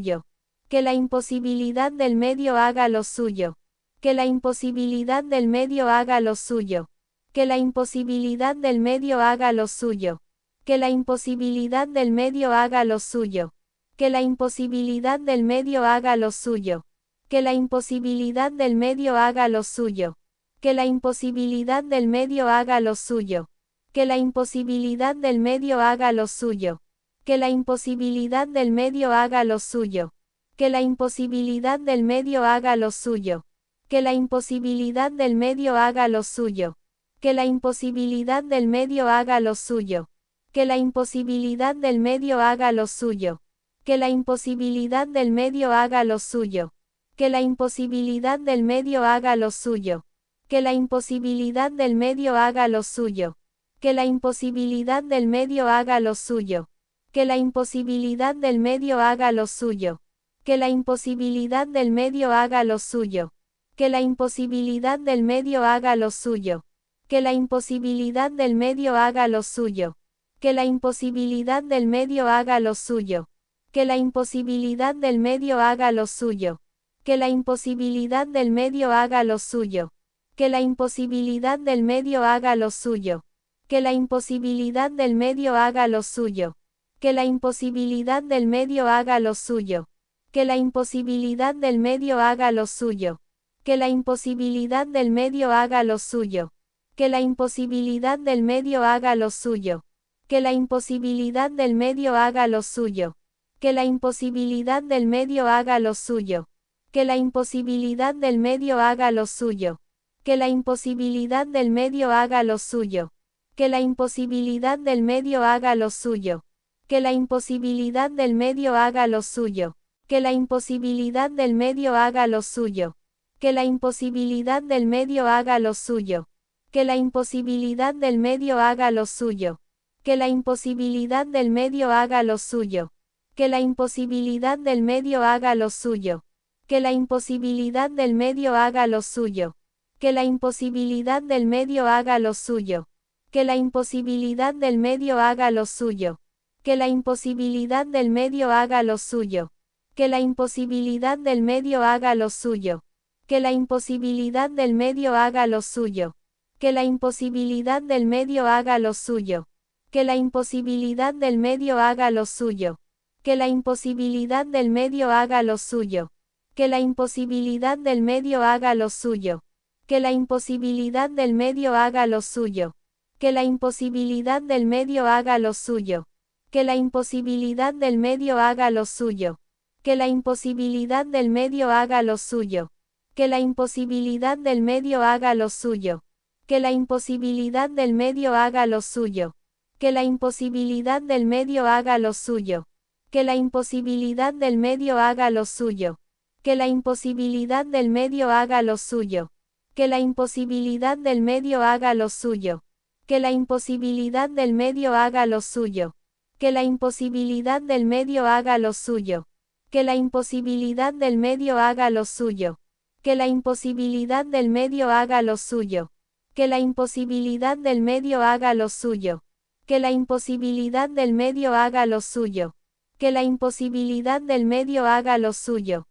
Que la imposibilidad del medio haga lo suyo. Que la imposibilidad del medio haga lo suyo. Que la imposibilidad del medio haga lo suyo. Que la imposibilidad del medio haga lo suyo. Que la imposibilidad del medio haga lo suyo. Que la imposibilidad del medio haga lo suyo. Que la imposibilidad del medio haga lo suyo. Que la imposibilidad del medio haga lo suyo. Que la imposibilidad del medio haga lo suyo. Que la imposibilidad del medio haga lo suyo. Que la imposibilidad del medio haga lo suyo. Que la imposibilidad del medio haga lo suyo. Que la imposibilidad del medio haga lo suyo. Que la imposibilidad del medio haga lo suyo. Que la imposibilidad del medio haga lo suyo. Que la imposibilidad del medio haga lo suyo. Que la imposibilidad del medio haga lo suyo. Que la imposibilidad del medio haga lo suyo. Que la imposibilidad del medio haga lo suyo. Que la imposibilidad del medio haga lo suyo. Que la imposibilidad del medio haga lo suyo. Que la imposibilidad del medio haga lo suyo. Que la imposibilidad del medio haga lo suyo. Que la imposibilidad del medio haga lo suyo. Que la imposibilidad del medio haga lo suyo. Que la imposibilidad del medio haga lo suyo. Que la imposibilidad del medio haga lo suyo. Que la imposibilidad del medio haga lo suyo. Que la imposibilidad del medio haga lo suyo. Que la imposibilidad del medio haga lo suyo. Que la imposibilidad del medio haga lo suyo. Que la imposibilidad del medio haga lo suyo. Que la imposibilidad del medio haga lo suyo. Que la imposibilidad del medio haga lo suyo. Que la imposibilidad del medio haga lo suyo. Que la imposibilidad del medio haga lo suyo. Que la imposibilidad del medio haga lo suyo. Que la imposibilidad del medio haga lo suyo. Que la imposibilidad del medio haga lo suyo. Que la imposibilidad del medio haga lo suyo. Que la imposibilidad del medio haga lo suyo. Que la imposibilidad del medio haga lo suyo. Que la imposibilidad del medio haga lo suyo. Que la imposibilidad del medio haga lo suyo. Que la imposibilidad del medio haga lo suyo. Que la imposibilidad del medio haga lo suyo. Que la imposibilidad del medio haga lo suyo. Que la imposibilidad del medio haga lo suyo. Que la imposibilidad del medio haga lo suyo. Que la imposibilidad del medio haga lo suyo. Que la imposibilidad del medio haga lo suyo. Que la imposibilidad del medio haga lo suyo. Que la imposibilidad del medio haga lo suyo. Que la imposibilidad del medio haga lo suyo. Que la imposibilidad del medio haga lo suyo. Que la imposibilidad del medio haga lo suyo. Que la imposibilidad del medio haga lo suyo. Que la imposibilidad del medio haga lo suyo. Que la imposibilidad del medio haga lo suyo. Que la imposibilidad del medio haga lo suyo. Que la imposibilidad del medio haga lo suyo. Que la imposibilidad del medio haga lo suyo. Que la imposibilidad del medio haga lo suyo. Que la imposibilidad del medio haga lo suyo. Que la imposibilidad del medio haga lo suyo. Que la imposibilidad del medio haga lo suyo. Que la imposibilidad del medio haga lo suyo.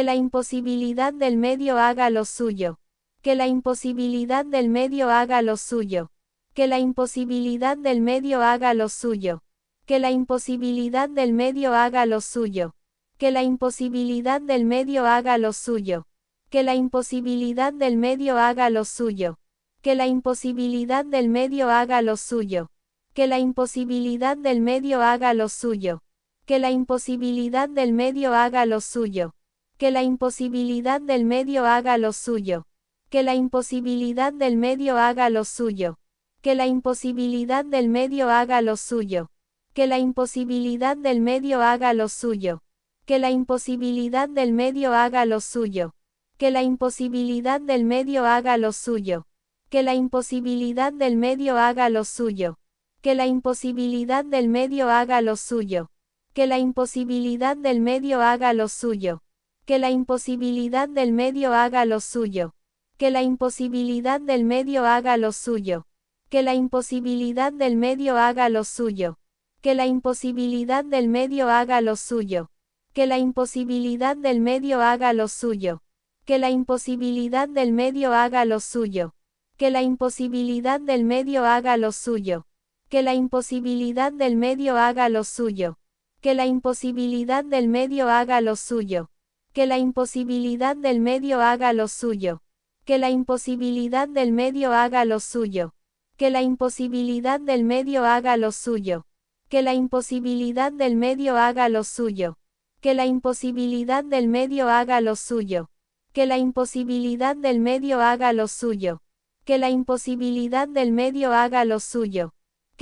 Que la imposibilidad del medio haga lo suyo. Que la imposibilidad del medio haga lo suyo. Que la imposibilidad del medio haga lo suyo. Que la imposibilidad del medio haga lo suyo. Que la imposibilidad del medio haga lo suyo. Que la imposibilidad del medio haga lo suyo. Que la imposibilidad del medio haga lo suyo. Que la imposibilidad del medio haga lo suyo. Que la imposibilidad del medio haga lo suyo. Que la imposibilidad del medio haga lo suyo. Que la imposibilidad del medio haga lo suyo. Que la imposibilidad del medio haga lo suyo. Que la imposibilidad del medio haga lo suyo. Que la imposibilidad del medio haga lo suyo. Que la imposibilidad del medio haga lo suyo. Que la imposibilidad del medio haga lo suyo. Que la imposibilidad del medio haga lo suyo. Que la imposibilidad del medio haga lo suyo. Que la imposibilidad del medio haga lo suyo. Que la imposibilidad del medio haga lo suyo. Que la imposibilidad del medio haga lo suyo. Que la imposibilidad del medio haga lo suyo. Que la imposibilidad del medio haga lo suyo. Que la imposibilidad del medio haga lo suyo. Que la imposibilidad del medio haga lo suyo. Que la imposibilidad del medio haga lo suyo. Que la imposibilidad del medio haga lo suyo. Que la imposibilidad del medio haga lo suyo. Que la imposibilidad del medio haga lo suyo. Que la imposibilidad del medio haga lo suyo. Que la imposibilidad del medio haga lo suyo. Que la imposibilidad del medio haga lo suyo. Que la imposibilidad del medio haga lo suyo. Que la imposibilidad del medio haga lo suyo. Que la imposibilidad del medio haga lo suyo.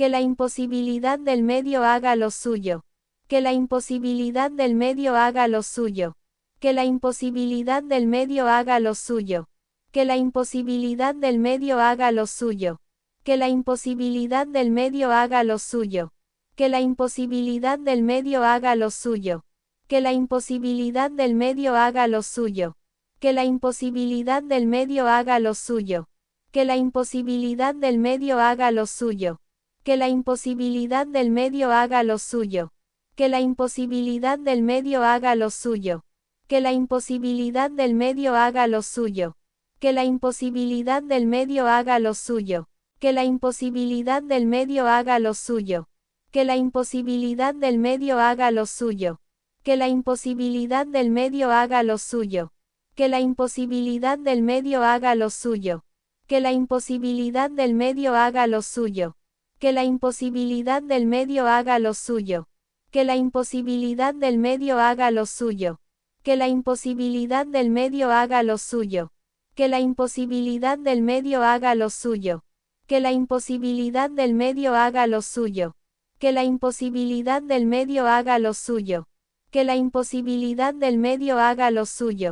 Que la imposibilidad del medio haga lo suyo. Que la imposibilidad del medio haga lo suyo. Que la imposibilidad del medio haga lo suyo. Que la imposibilidad del medio haga lo suyo. Que la imposibilidad del medio haga lo suyo. Que la imposibilidad del medio haga lo suyo. Que la imposibilidad del medio haga lo suyo. Que la imposibilidad del medio haga lo suyo. Que la imposibilidad del medio haga lo suyo. Que la imposibilidad del medio haga lo suyo. Que la imposibilidad del medio haga lo suyo. Que la imposibilidad del medio haga lo suyo. Que la imposibilidad del medio haga lo suyo. Que la imposibilidad del medio haga lo suyo. Que la imposibilidad del medio haga lo suyo. Que la imposibilidad del medio haga lo suyo. Que la imposibilidad del medio haga lo suyo. Que la imposibilidad del medio haga lo suyo. Que la imposibilidad del medio haga lo suyo. Que la imposibilidad del medio haga lo suyo. Que la imposibilidad del medio haga lo suyo. Que la imposibilidad del medio haga lo suyo.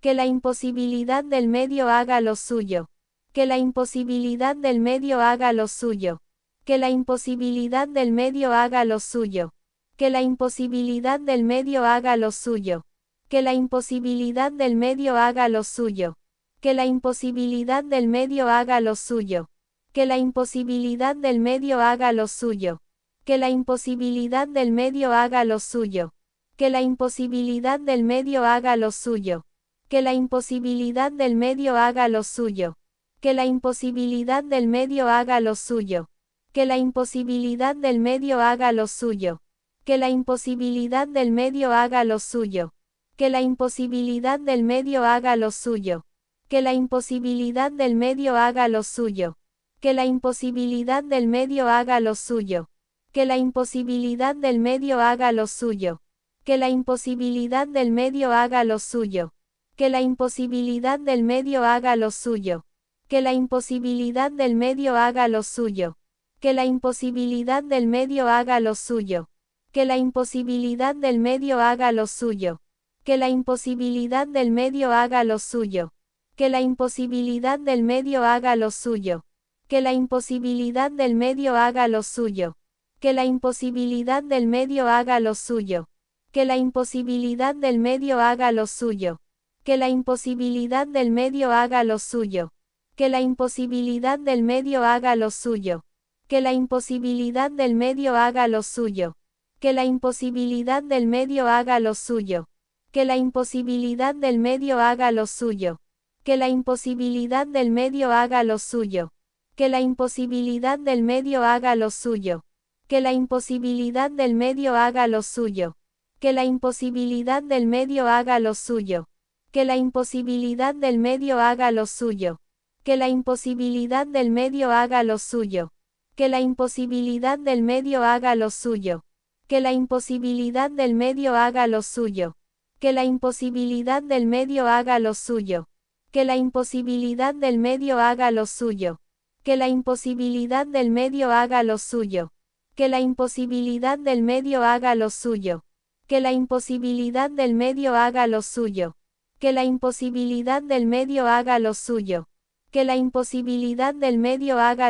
Que la imposibilidad del medio haga lo suyo. Que la imposibilidad del medio haga lo suyo. Que la imposibilidad del medio haga lo suyo. Que la imposibilidad del medio haga lo suyo. Que la imposibilidad del medio haga lo suyo. Que la imposibilidad del medio haga lo suyo. Que la imposibilidad del medio haga lo suyo. Que la imposibilidad del medio haga lo suyo. Que la imposibilidad del medio haga lo suyo. Que la imposibilidad del medio haga lo suyo. Que la imposibilidad del medio haga lo suyo. Que la imposibilidad del medio haga lo suyo. Que la imposibilidad del medio haga lo suyo. Que la imposibilidad del medio haga lo suyo. Que la imposibilidad del medio haga lo suyo. Que la imposibilidad del medio haga lo suyo. Que la imposibilidad del medio haga lo suyo. Que la imposibilidad del medio haga lo suyo. Que la imposibilidad del medio haga lo suyo. Que la imposibilidad del medio haga lo suyo. Que la imposibilidad del medio haga lo suyo. Que la imposibilidad del medio haga lo suyo. Que la imposibilidad del medio haga lo suyo. Que la imposibilidad del medio haga lo suyo. Que la imposibilidad del medio haga lo suyo. Que la imposibilidad del medio haga lo suyo. Que la imposibilidad del medio haga lo suyo. Que la imposibilidad del medio haga lo suyo. Que la imposibilidad del medio haga lo suyo. Que la imposibilidad del medio haga lo suyo. Que la imposibilidad del medio haga lo suyo. Que la imposibilidad del medio haga lo suyo. Que la imposibilidad del medio haga lo suyo. Que la imposibilidad del medio haga lo suyo. Que la imposibilidad del medio haga lo suyo. Que la imposibilidad del medio haga lo suyo. Que la imposibilidad del medio haga lo suyo. Que la imposibilidad del medio haga lo suyo. Que la imposibilidad del medio haga lo suyo. Que la imposibilidad del medio haga lo suyo. Que la imposibilidad del medio haga lo suyo. Que la imposibilidad del medio haga lo suyo. Que la imposibilidad del medio haga lo suyo. Que la imposibilidad del medio haga lo suyo. Que la imposibilidad del medio haga lo suyo. Que la imposibilidad del medio haga lo suyo. Que la imposibilidad del medio haga lo suyo. Que la imposibilidad del medio haga lo suyo. Que la imposibilidad del medio haga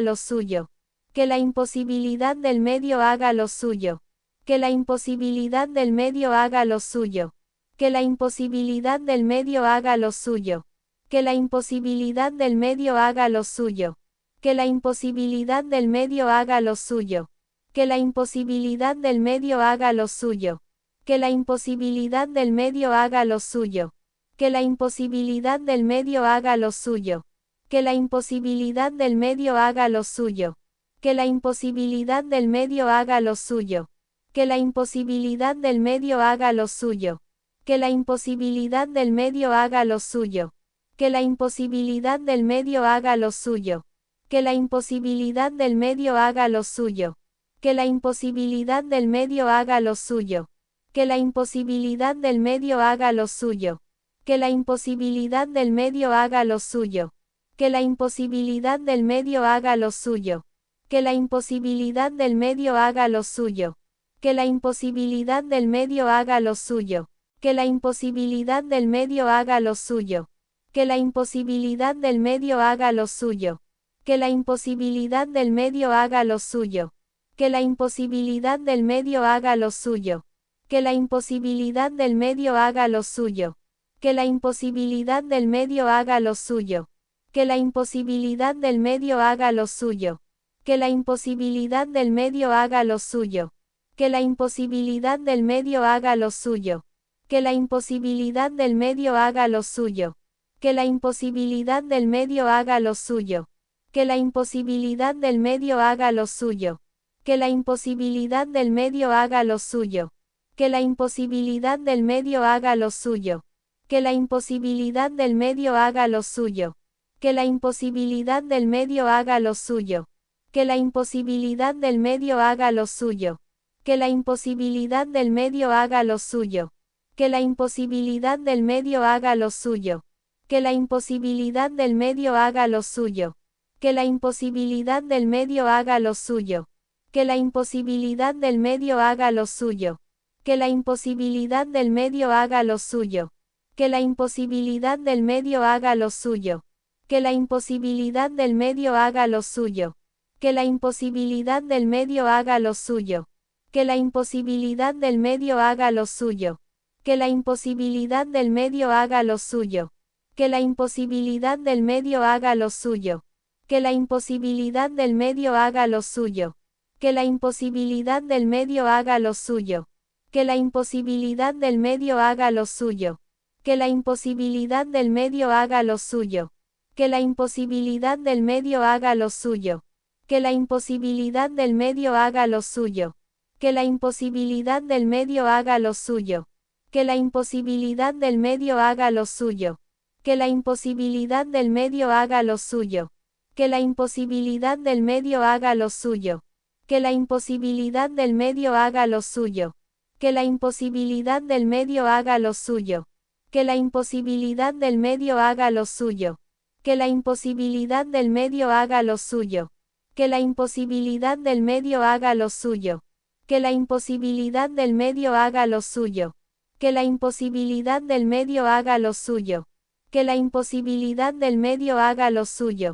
lo suyo. Que la imposibilidad del medio haga lo suyo. Que la imposibilidad del medio haga lo suyo. Que la imposibilidad del medio haga lo suyo. Que la imposibilidad del medio haga lo suyo. Que la imposibilidad del medio haga lo suyo. Que la imposibilidad del medio haga lo suyo. Que la imposibilidad del medio haga lo suyo. Que la imposibilidad del medio haga lo suyo. Que la imposibilidad del medio haga lo suyo. Que la imposibilidad del medio haga lo suyo. Que la imposibilidad del medio haga lo suyo. Que la imposibilidad del medio haga lo suyo. Que la imposibilidad del medio haga lo suyo. Que la imposibilidad del medio haga lo suyo. Que la imposibilidad del medio haga lo suyo. Que la imposibilidad del medio haga lo suyo. Que la imposibilidad del medio haga lo suyo. Que la imposibilidad del medio haga lo suyo. Que la imposibilidad del medio haga lo suyo. Que la imposibilidad del medio haga lo suyo. Que la imposibilidad del medio haga lo suyo. Que la imposibilidad del medio haga lo suyo. Que la imposibilidad del medio haga lo suyo. Que la imposibilidad del medio haga lo suyo. Que la imposibilidad del medio haga lo suyo. Que la imposibilidad del medio haga lo suyo. Que la imposibilidad del medio haga lo suyo. Que la imposibilidad del medio haga lo suyo. Que la imposibilidad del medio haga lo suyo. Que la imposibilidad del medio haga lo suyo. Que la imposibilidad del medio haga lo suyo. Que la imposibilidad del medio haga lo suyo. Que la imposibilidad del medio haga lo suyo. Que la imposibilidad del medio haga lo suyo. Que la imposibilidad del medio haga lo suyo. Que la imposibilidad del medio haga lo suyo. Que la imposibilidad del medio haga lo suyo. Que la imposibilidad del medio haga lo suyo. Que la imposibilidad del medio haga lo suyo. Que la imposibilidad del medio haga lo suyo. Que la imposibilidad del medio haga lo suyo. Que la imposibilidad del medio haga lo suyo. Que la imposibilidad del medio haga lo suyo. Que la imposibilidad del medio haga lo suyo. Que la imposibilidad del medio haga lo suyo. Que la imposibilidad del medio haga lo suyo. Que la imposibilidad del medio haga lo suyo. Que la imposibilidad del medio haga lo suyo. Que la imposibilidad del medio haga lo suyo. Que la imposibilidad del medio haga lo suyo. Que la imposibilidad del medio haga lo suyo. Que la imposibilidad del medio haga lo suyo. Que la imposibilidad del medio haga lo suyo. Que la imposibilidad del medio haga lo suyo. Que la imposibilidad del medio haga lo suyo. Que la imposibilidad del medio haga lo suyo. Que la imposibilidad del medio haga lo suyo. Que la imposibilidad del medio haga lo suyo. Que la imposibilidad del medio haga lo suyo. Que la imposibilidad del medio haga lo suyo. Que la imposibilidad del medio haga lo suyo. Que la imposibilidad del medio haga lo suyo. Que la imposibilidad del medio haga lo suyo. Que la imposibilidad del medio haga lo suyo. Que la imposibilidad del medio haga lo suyo. Que la imposibilidad del medio haga lo suyo. Que la imposibilidad del medio haga lo suyo.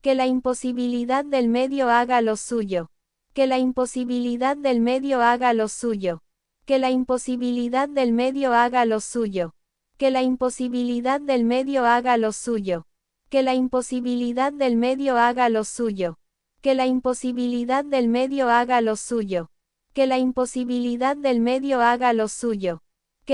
Que la imposibilidad del medio haga lo suyo. Que la imposibilidad del medio haga lo suyo. Que la imposibilidad del medio haga lo suyo. Que la imposibilidad del medio haga lo suyo. Que la imposibilidad del medio haga lo suyo. Que la imposibilidad del medio haga lo suyo. Que la imposibilidad del medio haga lo suyo.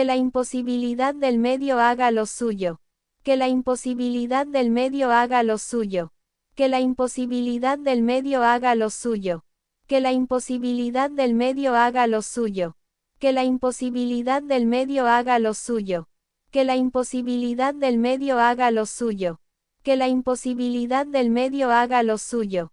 Que la imposibilidad del medio haga lo suyo. Que la imposibilidad del medio haga lo suyo. Que la imposibilidad del medio haga lo suyo. Que la imposibilidad del medio haga lo suyo. Que la imposibilidad del medio haga lo suyo. Que la imposibilidad del medio haga lo suyo. Que la imposibilidad del medio haga lo suyo. Que la imposibilidad del medio haga lo suyo.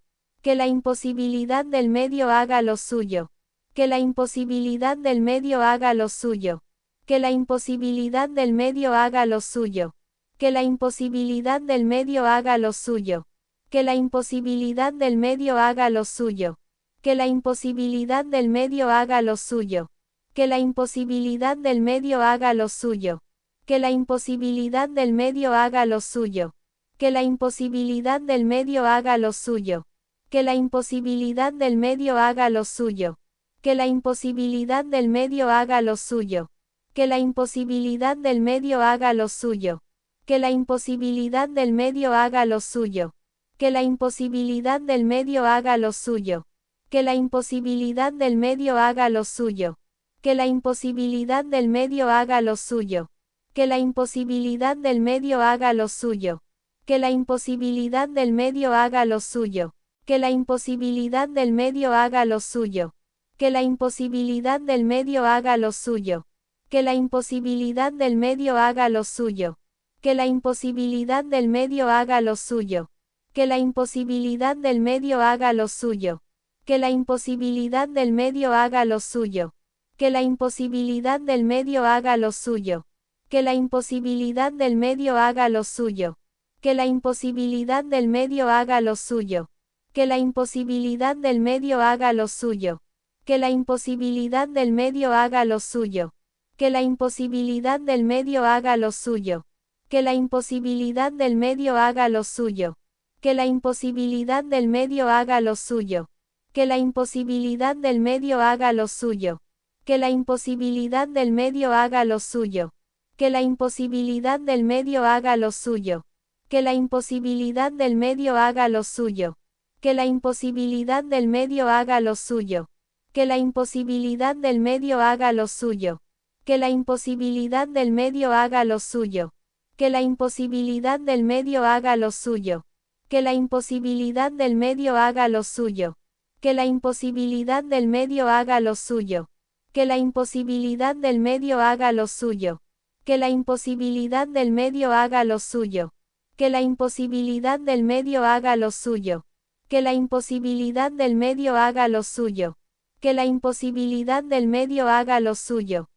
Que la imposibilidad del medio haga lo suyo. Que la imposibilidad del medio haga lo suyo. Que la imposibilidad del medio haga lo suyo. Que la imposibilidad del medio haga lo suyo. Que la imposibilidad del medio haga lo suyo. Que la imposibilidad del medio haga lo suyo. Que la imposibilidad del medio haga lo suyo. Que la imposibilidad del medio haga lo suyo. Que la imposibilidad del medio haga lo suyo. Que la imposibilidad del medio haga lo suyo. Que la imposibilidad del medio haga lo suyo. Que la imposibilidad del medio haga lo suyo. Que la imposibilidad del medio haga lo suyo. Que la imposibilidad del medio haga lo suyo. Que la imposibilidad del medio haga lo suyo. Que la imposibilidad del medio haga lo suyo. Que la imposibilidad del medio haga lo suyo. Que la imposibilidad del medio haga lo suyo. Que la imposibilidad del medio haga lo suyo. Que la imposibilidad del medio haga lo suyo. Que la imposibilidad del medio haga lo suyo. Que la imposibilidad del medio haga lo suyo. Que la imposibilidad del medio haga lo suyo. Que la imposibilidad del medio haga lo suyo. Que la imposibilidad del medio haga lo suyo. Que la imposibilidad del medio haga lo suyo. Que la imposibilidad del medio haga lo suyo. Que la imposibilidad del medio haga lo suyo. Que la imposibilidad del medio haga lo suyo. Que la imposibilidad del medio haga lo suyo. Que la imposibilidad del medio haga lo suyo. Que la imposibilidad del medio haga lo suyo. Que la imposibilidad del medio haga lo suyo. Que la imposibilidad del medio haga lo suyo. Que la imposibilidad del medio haga lo suyo. Que la imposibilidad del medio haga lo suyo. Que la imposibilidad del medio haga lo suyo. Que la imposibilidad del medio haga lo suyo. Que la imposibilidad del medio haga lo suyo. Que la imposibilidad del medio haga lo suyo. Que la imposibilidad del medio haga lo suyo. Que la imposibilidad del medio haga lo suyo. Que la imposibilidad del medio haga lo suyo. Que la imposibilidad del medio haga lo suyo.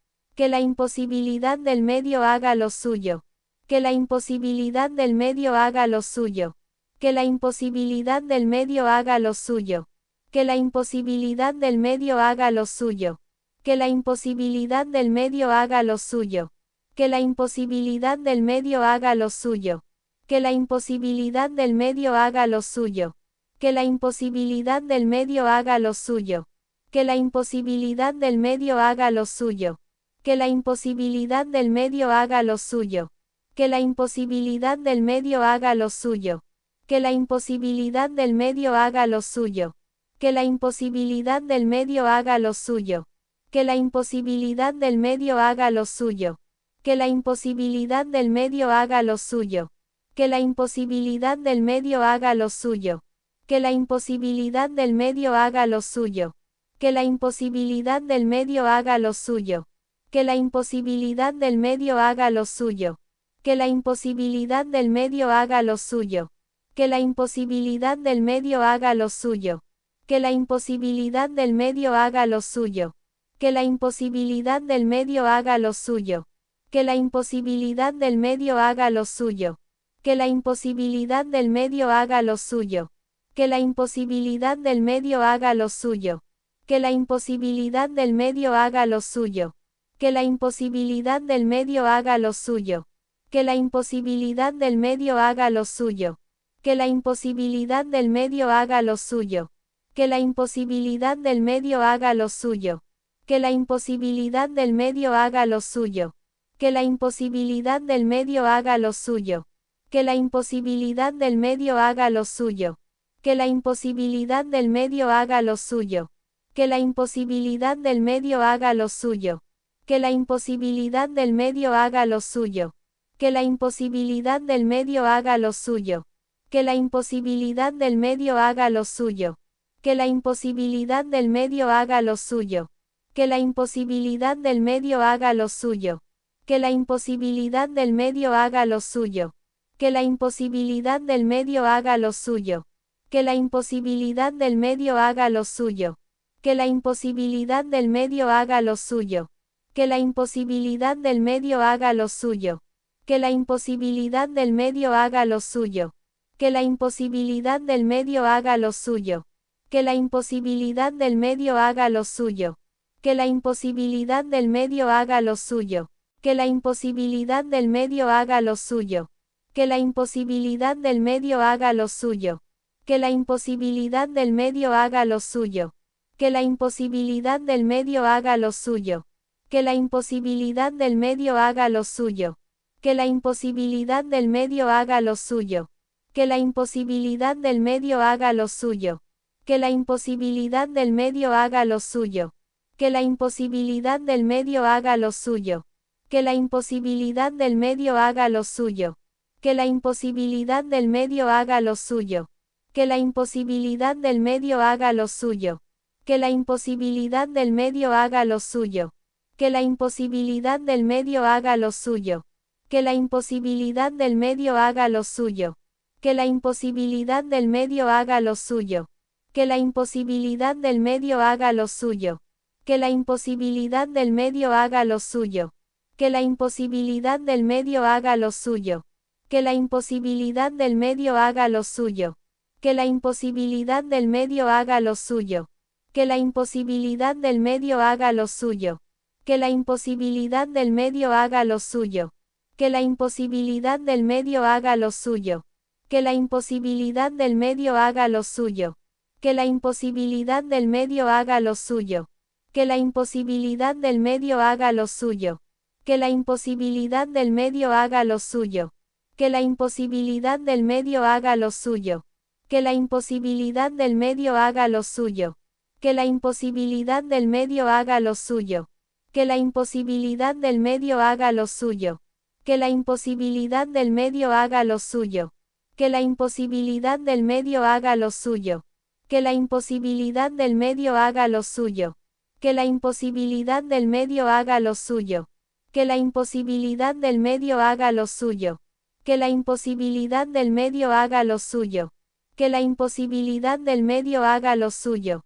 Que la imposibilidad del medio haga lo suyo. Que la imposibilidad del medio haga lo suyo. Que la imposibilidad del medio haga lo suyo. Que la imposibilidad del medio haga lo suyo. Que la imposibilidad del medio haga lo suyo. Que la imposibilidad del medio haga lo suyo. Que la imposibilidad del medio haga lo suyo. Que la imposibilidad del medio haga lo suyo. Que la imposibilidad del medio haga lo suyo. Que la imposibilidad del medio haga lo suyo. Que la imposibilidad del medio haga lo suyo. Que la imposibilidad del medio haga lo suyo. Que la imposibilidad del medio haga lo suyo. Que la imposibilidad del medio haga lo suyo. Que la imposibilidad del medio haga lo suyo. Que la imposibilidad del medio haga lo suyo. Que la imposibilidad del medio haga lo suyo. Que la imposibilidad del medio haga lo suyo. Que la imposibilidad del medio haga lo suyo. Que la imposibilidad del medio haga lo suyo. Que la imposibilidad del medio haga lo suyo. Que la imposibilidad del medio haga lo suyo. Que la imposibilidad del medio haga lo suyo. Que la imposibilidad del medio haga lo suyo. Que la imposibilidad del medio haga lo suyo. Que la imposibilidad del medio haga lo suyo. Que la imposibilidad del medio haga lo suyo. Que la imposibilidad del medio haga lo suyo. Que la imposibilidad del medio haga lo suyo. Que la imposibilidad del medio haga lo suyo. Que la imposibilidad del medio haga lo suyo. Que la imposibilidad del medio haga lo suyo. Que la imposibilidad del medio haga lo suyo. Que la imposibilidad del medio haga lo suyo. Que la imposibilidad del medio haga lo suyo. Que la imposibilidad del medio haga lo suyo. Que la imposibilidad del medio haga lo suyo. Que la imposibilidad del medio haga lo suyo. Que la imposibilidad del medio haga lo suyo. Que la imposibilidad del medio haga lo suyo. Que la imposibilidad del medio haga lo suyo. Que la imposibilidad del medio haga lo suyo. Que la imposibilidad del medio haga lo suyo. Que la imposibilidad del medio haga lo suyo. Que la imposibilidad del medio haga lo suyo. Que la imposibilidad del medio haga lo suyo. Que la imposibilidad del medio haga lo suyo. Que la imposibilidad del medio haga lo suyo. Que la imposibilidad del medio haga lo suyo. Que la imposibilidad del medio haga lo suyo. Que la imposibilidad del medio haga lo suyo. Que la imposibilidad del medio haga lo suyo. Que la imposibilidad del medio haga lo suyo. Que la imposibilidad del medio haga lo suyo. Que la imposibilidad del medio haga lo suyo. Que la imposibilidad del medio haga lo suyo. Que la imposibilidad del medio haga lo suyo. Que la imposibilidad del medio haga lo suyo. Que la imposibilidad del medio haga lo suyo. Que la imposibilidad del medio haga lo suyo. Que la imposibilidad del medio haga lo suyo. Que la imposibilidad del medio haga lo suyo. Que la imposibilidad del medio haga lo suyo. Que la imposibilidad del medio haga lo suyo. Que la imposibilidad del medio haga lo suyo. Que la imposibilidad del medio haga lo suyo. Que la imposibilidad del medio haga lo suyo. Que la imposibilidad del medio haga lo suyo. Que la imposibilidad del medio haga lo suyo. Que la imposibilidad del medio haga lo suyo. Que la imposibilidad del medio haga lo suyo. Que la imposibilidad del medio haga lo suyo. Que la imposibilidad del medio haga lo suyo. Que la imposibilidad del medio haga lo suyo. Que la imposibilidad del medio haga lo suyo. Que la imposibilidad del medio haga lo suyo. Que la imposibilidad del medio haga lo suyo. Que la imposibilidad del medio haga lo suyo. Que la imposibilidad del medio haga lo suyo. Que la imposibilidad del medio haga lo suyo. Que la imposibilidad del medio haga lo suyo. Que la imposibilidad del medio haga lo suyo. Que la imposibilidad del medio haga lo suyo. Que la imposibilidad del medio haga lo suyo. Que la imposibilidad del medio haga lo suyo. Que la imposibilidad del medio haga lo suyo. Que la imposibilidad del medio haga lo suyo. Que la imposibilidad del medio haga lo suyo. Que la imposibilidad del medio haga lo suyo.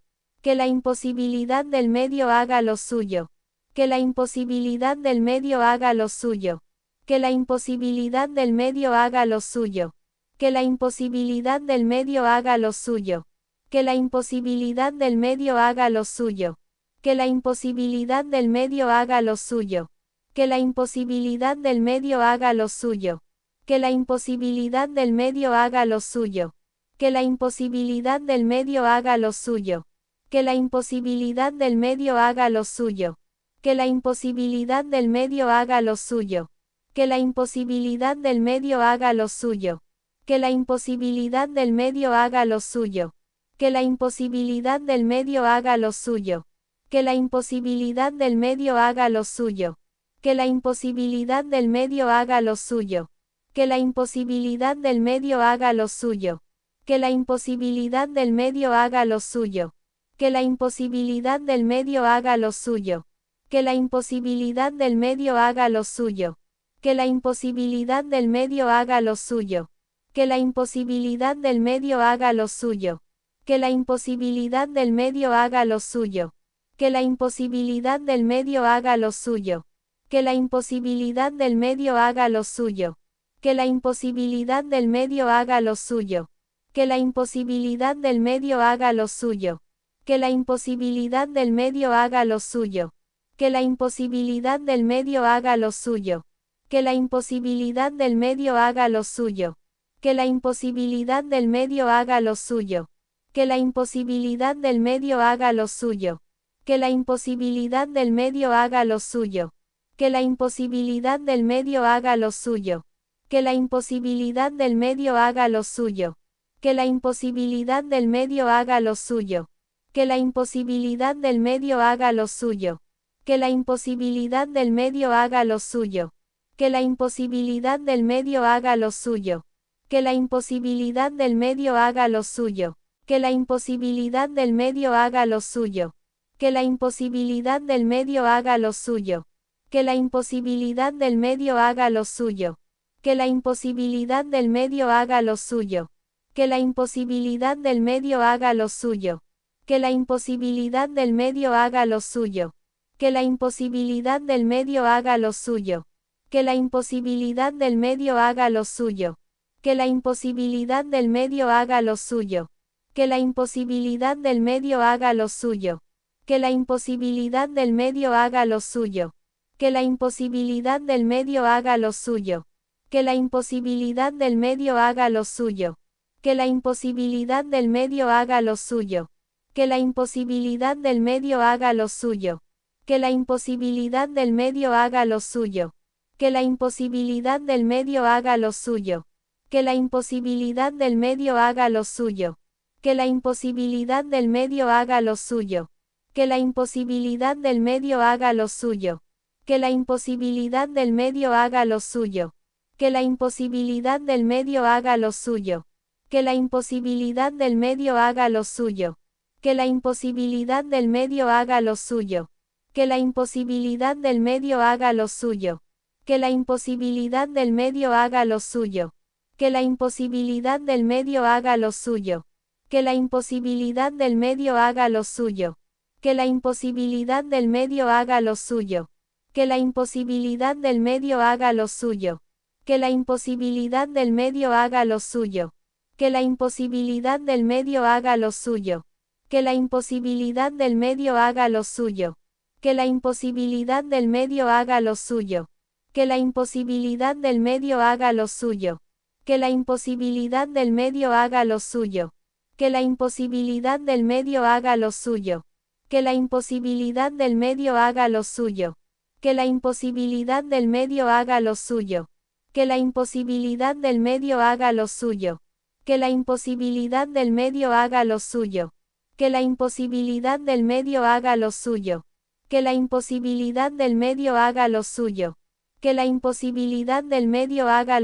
Que la imposibilidad del medio haga lo suyo. Que la imposibilidad del medio haga lo suyo. Que la imposibilidad del medio haga lo suyo. Que la imposibilidad del medio haga lo suyo. Que la imposibilidad del medio haga lo suyo. Que la imposibilidad del medio haga lo suyo. Que la imposibilidad del medio haga lo suyo. Que la imposibilidad del medio haga lo suyo. Que la imposibilidad del medio haga lo suyo. Que la imposibilidad del medio haga lo suyo. Que la imposibilidad del medio haga lo suyo. Que la imposibilidad del medio haga lo suyo. Que la imposibilidad del medio haga lo suyo. Que la imposibilidad del medio haga lo suyo. Que la imposibilidad del medio haga lo suyo. Que la imposibilidad del medio haga lo suyo. Que la imposibilidad del medio haga lo suyo. Que la imposibilidad del medio haga lo suyo. Que la imposibilidad del medio haga lo suyo. Que la imposibilidad del medio haga lo suyo. Que la imposibilidad del medio haga lo suyo. Que la imposibilidad del medio haga lo suyo. Que la imposibilidad del medio haga lo suyo. Que la imposibilidad del medio haga lo suyo. Que la imposibilidad del medio haga lo suyo. Que la imposibilidad del medio haga lo suyo. Que la imposibilidad del medio haga lo suyo. Que la imposibilidad del medio haga lo suyo. Que la imposibilidad del medio haga lo suyo. Que la imposibilidad del medio haga lo suyo. Que la imposibilidad del medio haga lo suyo. Que la imposibilidad del medio haga lo suyo. Que la imposibilidad del medio haga lo suyo. Que la imposibilidad del medio haga lo suyo. Que la imposibilidad del medio haga lo suyo. Que la imposibilidad del medio haga lo suyo. Que la imposibilidad del medio haga lo suyo. Que la imposibilidad del medio haga lo suyo. Que la imposibilidad del medio haga lo suyo. Que la imposibilidad del medio haga lo suyo. Que la imposibilidad del medio haga lo suyo. Que la imposibilidad del medio haga lo suyo. Que la imposibilidad del medio haga lo suyo. Que la imposibilidad del medio haga lo suyo. Que la imposibilidad del medio haga lo suyo. Que la imposibilidad del medio haga lo suyo. Que la imposibilidad del medio haga lo suyo. Que la imposibilidad del medio haga lo suyo. Que la imposibilidad del medio haga lo suyo. Que la imposibilidad del medio haga lo suyo. Que la imposibilidad del medio haga lo suyo. Que la imposibilidad del medio haga lo suyo. Que la imposibilidad del medio haga lo suyo. Que la imposibilidad del medio haga lo suyo. Que la imposibilidad del medio haga lo suyo. Que la imposibilidad del medio haga lo suyo. Que la imposibilidad del medio haga lo suyo. Que la imposibilidad del medio haga lo suyo. Que la imposibilidad del medio haga lo suyo. Que la imposibilidad del medio haga lo suyo. Que la imposibilidad del medio haga lo suyo. Que la imposibilidad del medio haga lo suyo. Que la imposibilidad del medio haga lo suyo. Que la imposibilidad del medio haga lo suyo. Que la imposibilidad del medio haga lo suyo. Que la imposibilidad del medio haga lo suyo. Que la imposibilidad del medio haga lo suyo. Que la imposibilidad del medio haga lo suyo. Que la imposibilidad del medio haga lo suyo. Que la imposibilidad del medio haga lo suyo. Que la imposibilidad del medio haga lo suyo. Que la imposibilidad del medio haga lo suyo. Que la imposibilidad del medio haga lo suyo. Que la imposibilidad del medio haga lo suyo. Que la imposibilidad del medio haga lo suyo. Que la imposibilidad del medio haga lo suyo. Que la imposibilidad del medio haga lo suyo. Que la imposibilidad del medio haga lo suyo. Que la imposibilidad del medio haga lo suyo. Que la imposibilidad del medio haga lo suyo. Que la imposibilidad del medio haga lo suyo. Que la imposibilidad del medio haga lo suyo. Que la imposibilidad del medio haga lo suyo. Que la imposibilidad del medio haga lo suyo. Que la imposibilidad del medio haga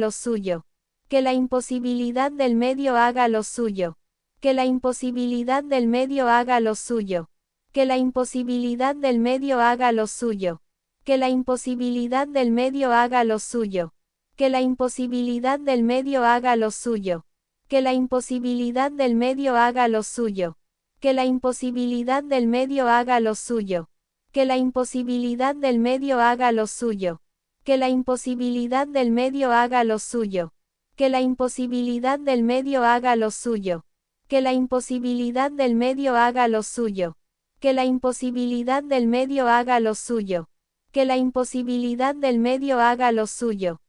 lo suyo. Que la imposibilidad del medio haga lo suyo. Que la imposibilidad del medio haga lo suyo. Que la imposibilidad del medio haga lo suyo. Que la imposibilidad del medio haga lo suyo. Que la imposibilidad del medio haga lo suyo. Que la imposibilidad del medio haga lo suyo. Que la imposibilidad del medio haga lo suyo. Que la imposibilidad del medio haga lo suyo. Que la imposibilidad del medio haga lo suyo. Que la imposibilidad del medio haga lo suyo. Que la imposibilidad del medio haga lo suyo. Que la imposibilidad del medio haga lo suyo. Que la imposibilidad del medio haga lo suyo.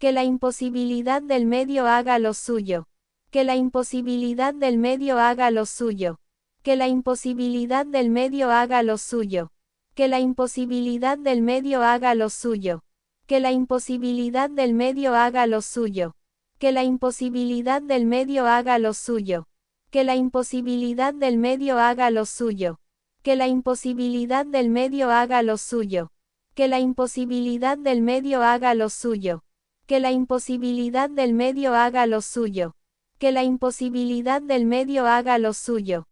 Que la imposibilidad del medio haga lo suyo. Que la imposibilidad del medio haga lo suyo. Que la imposibilidad del medio haga lo suyo. Que la imposibilidad del medio haga lo suyo. Que la imposibilidad del medio haga lo suyo. Que la imposibilidad del medio haga lo suyo. Que la imposibilidad del medio haga lo suyo. Que la imposibilidad del medio haga lo suyo. Que la imposibilidad del medio haga lo suyo. Que la imposibilidad del medio haga lo suyo. Que la imposibilidad del medio haga lo suyo.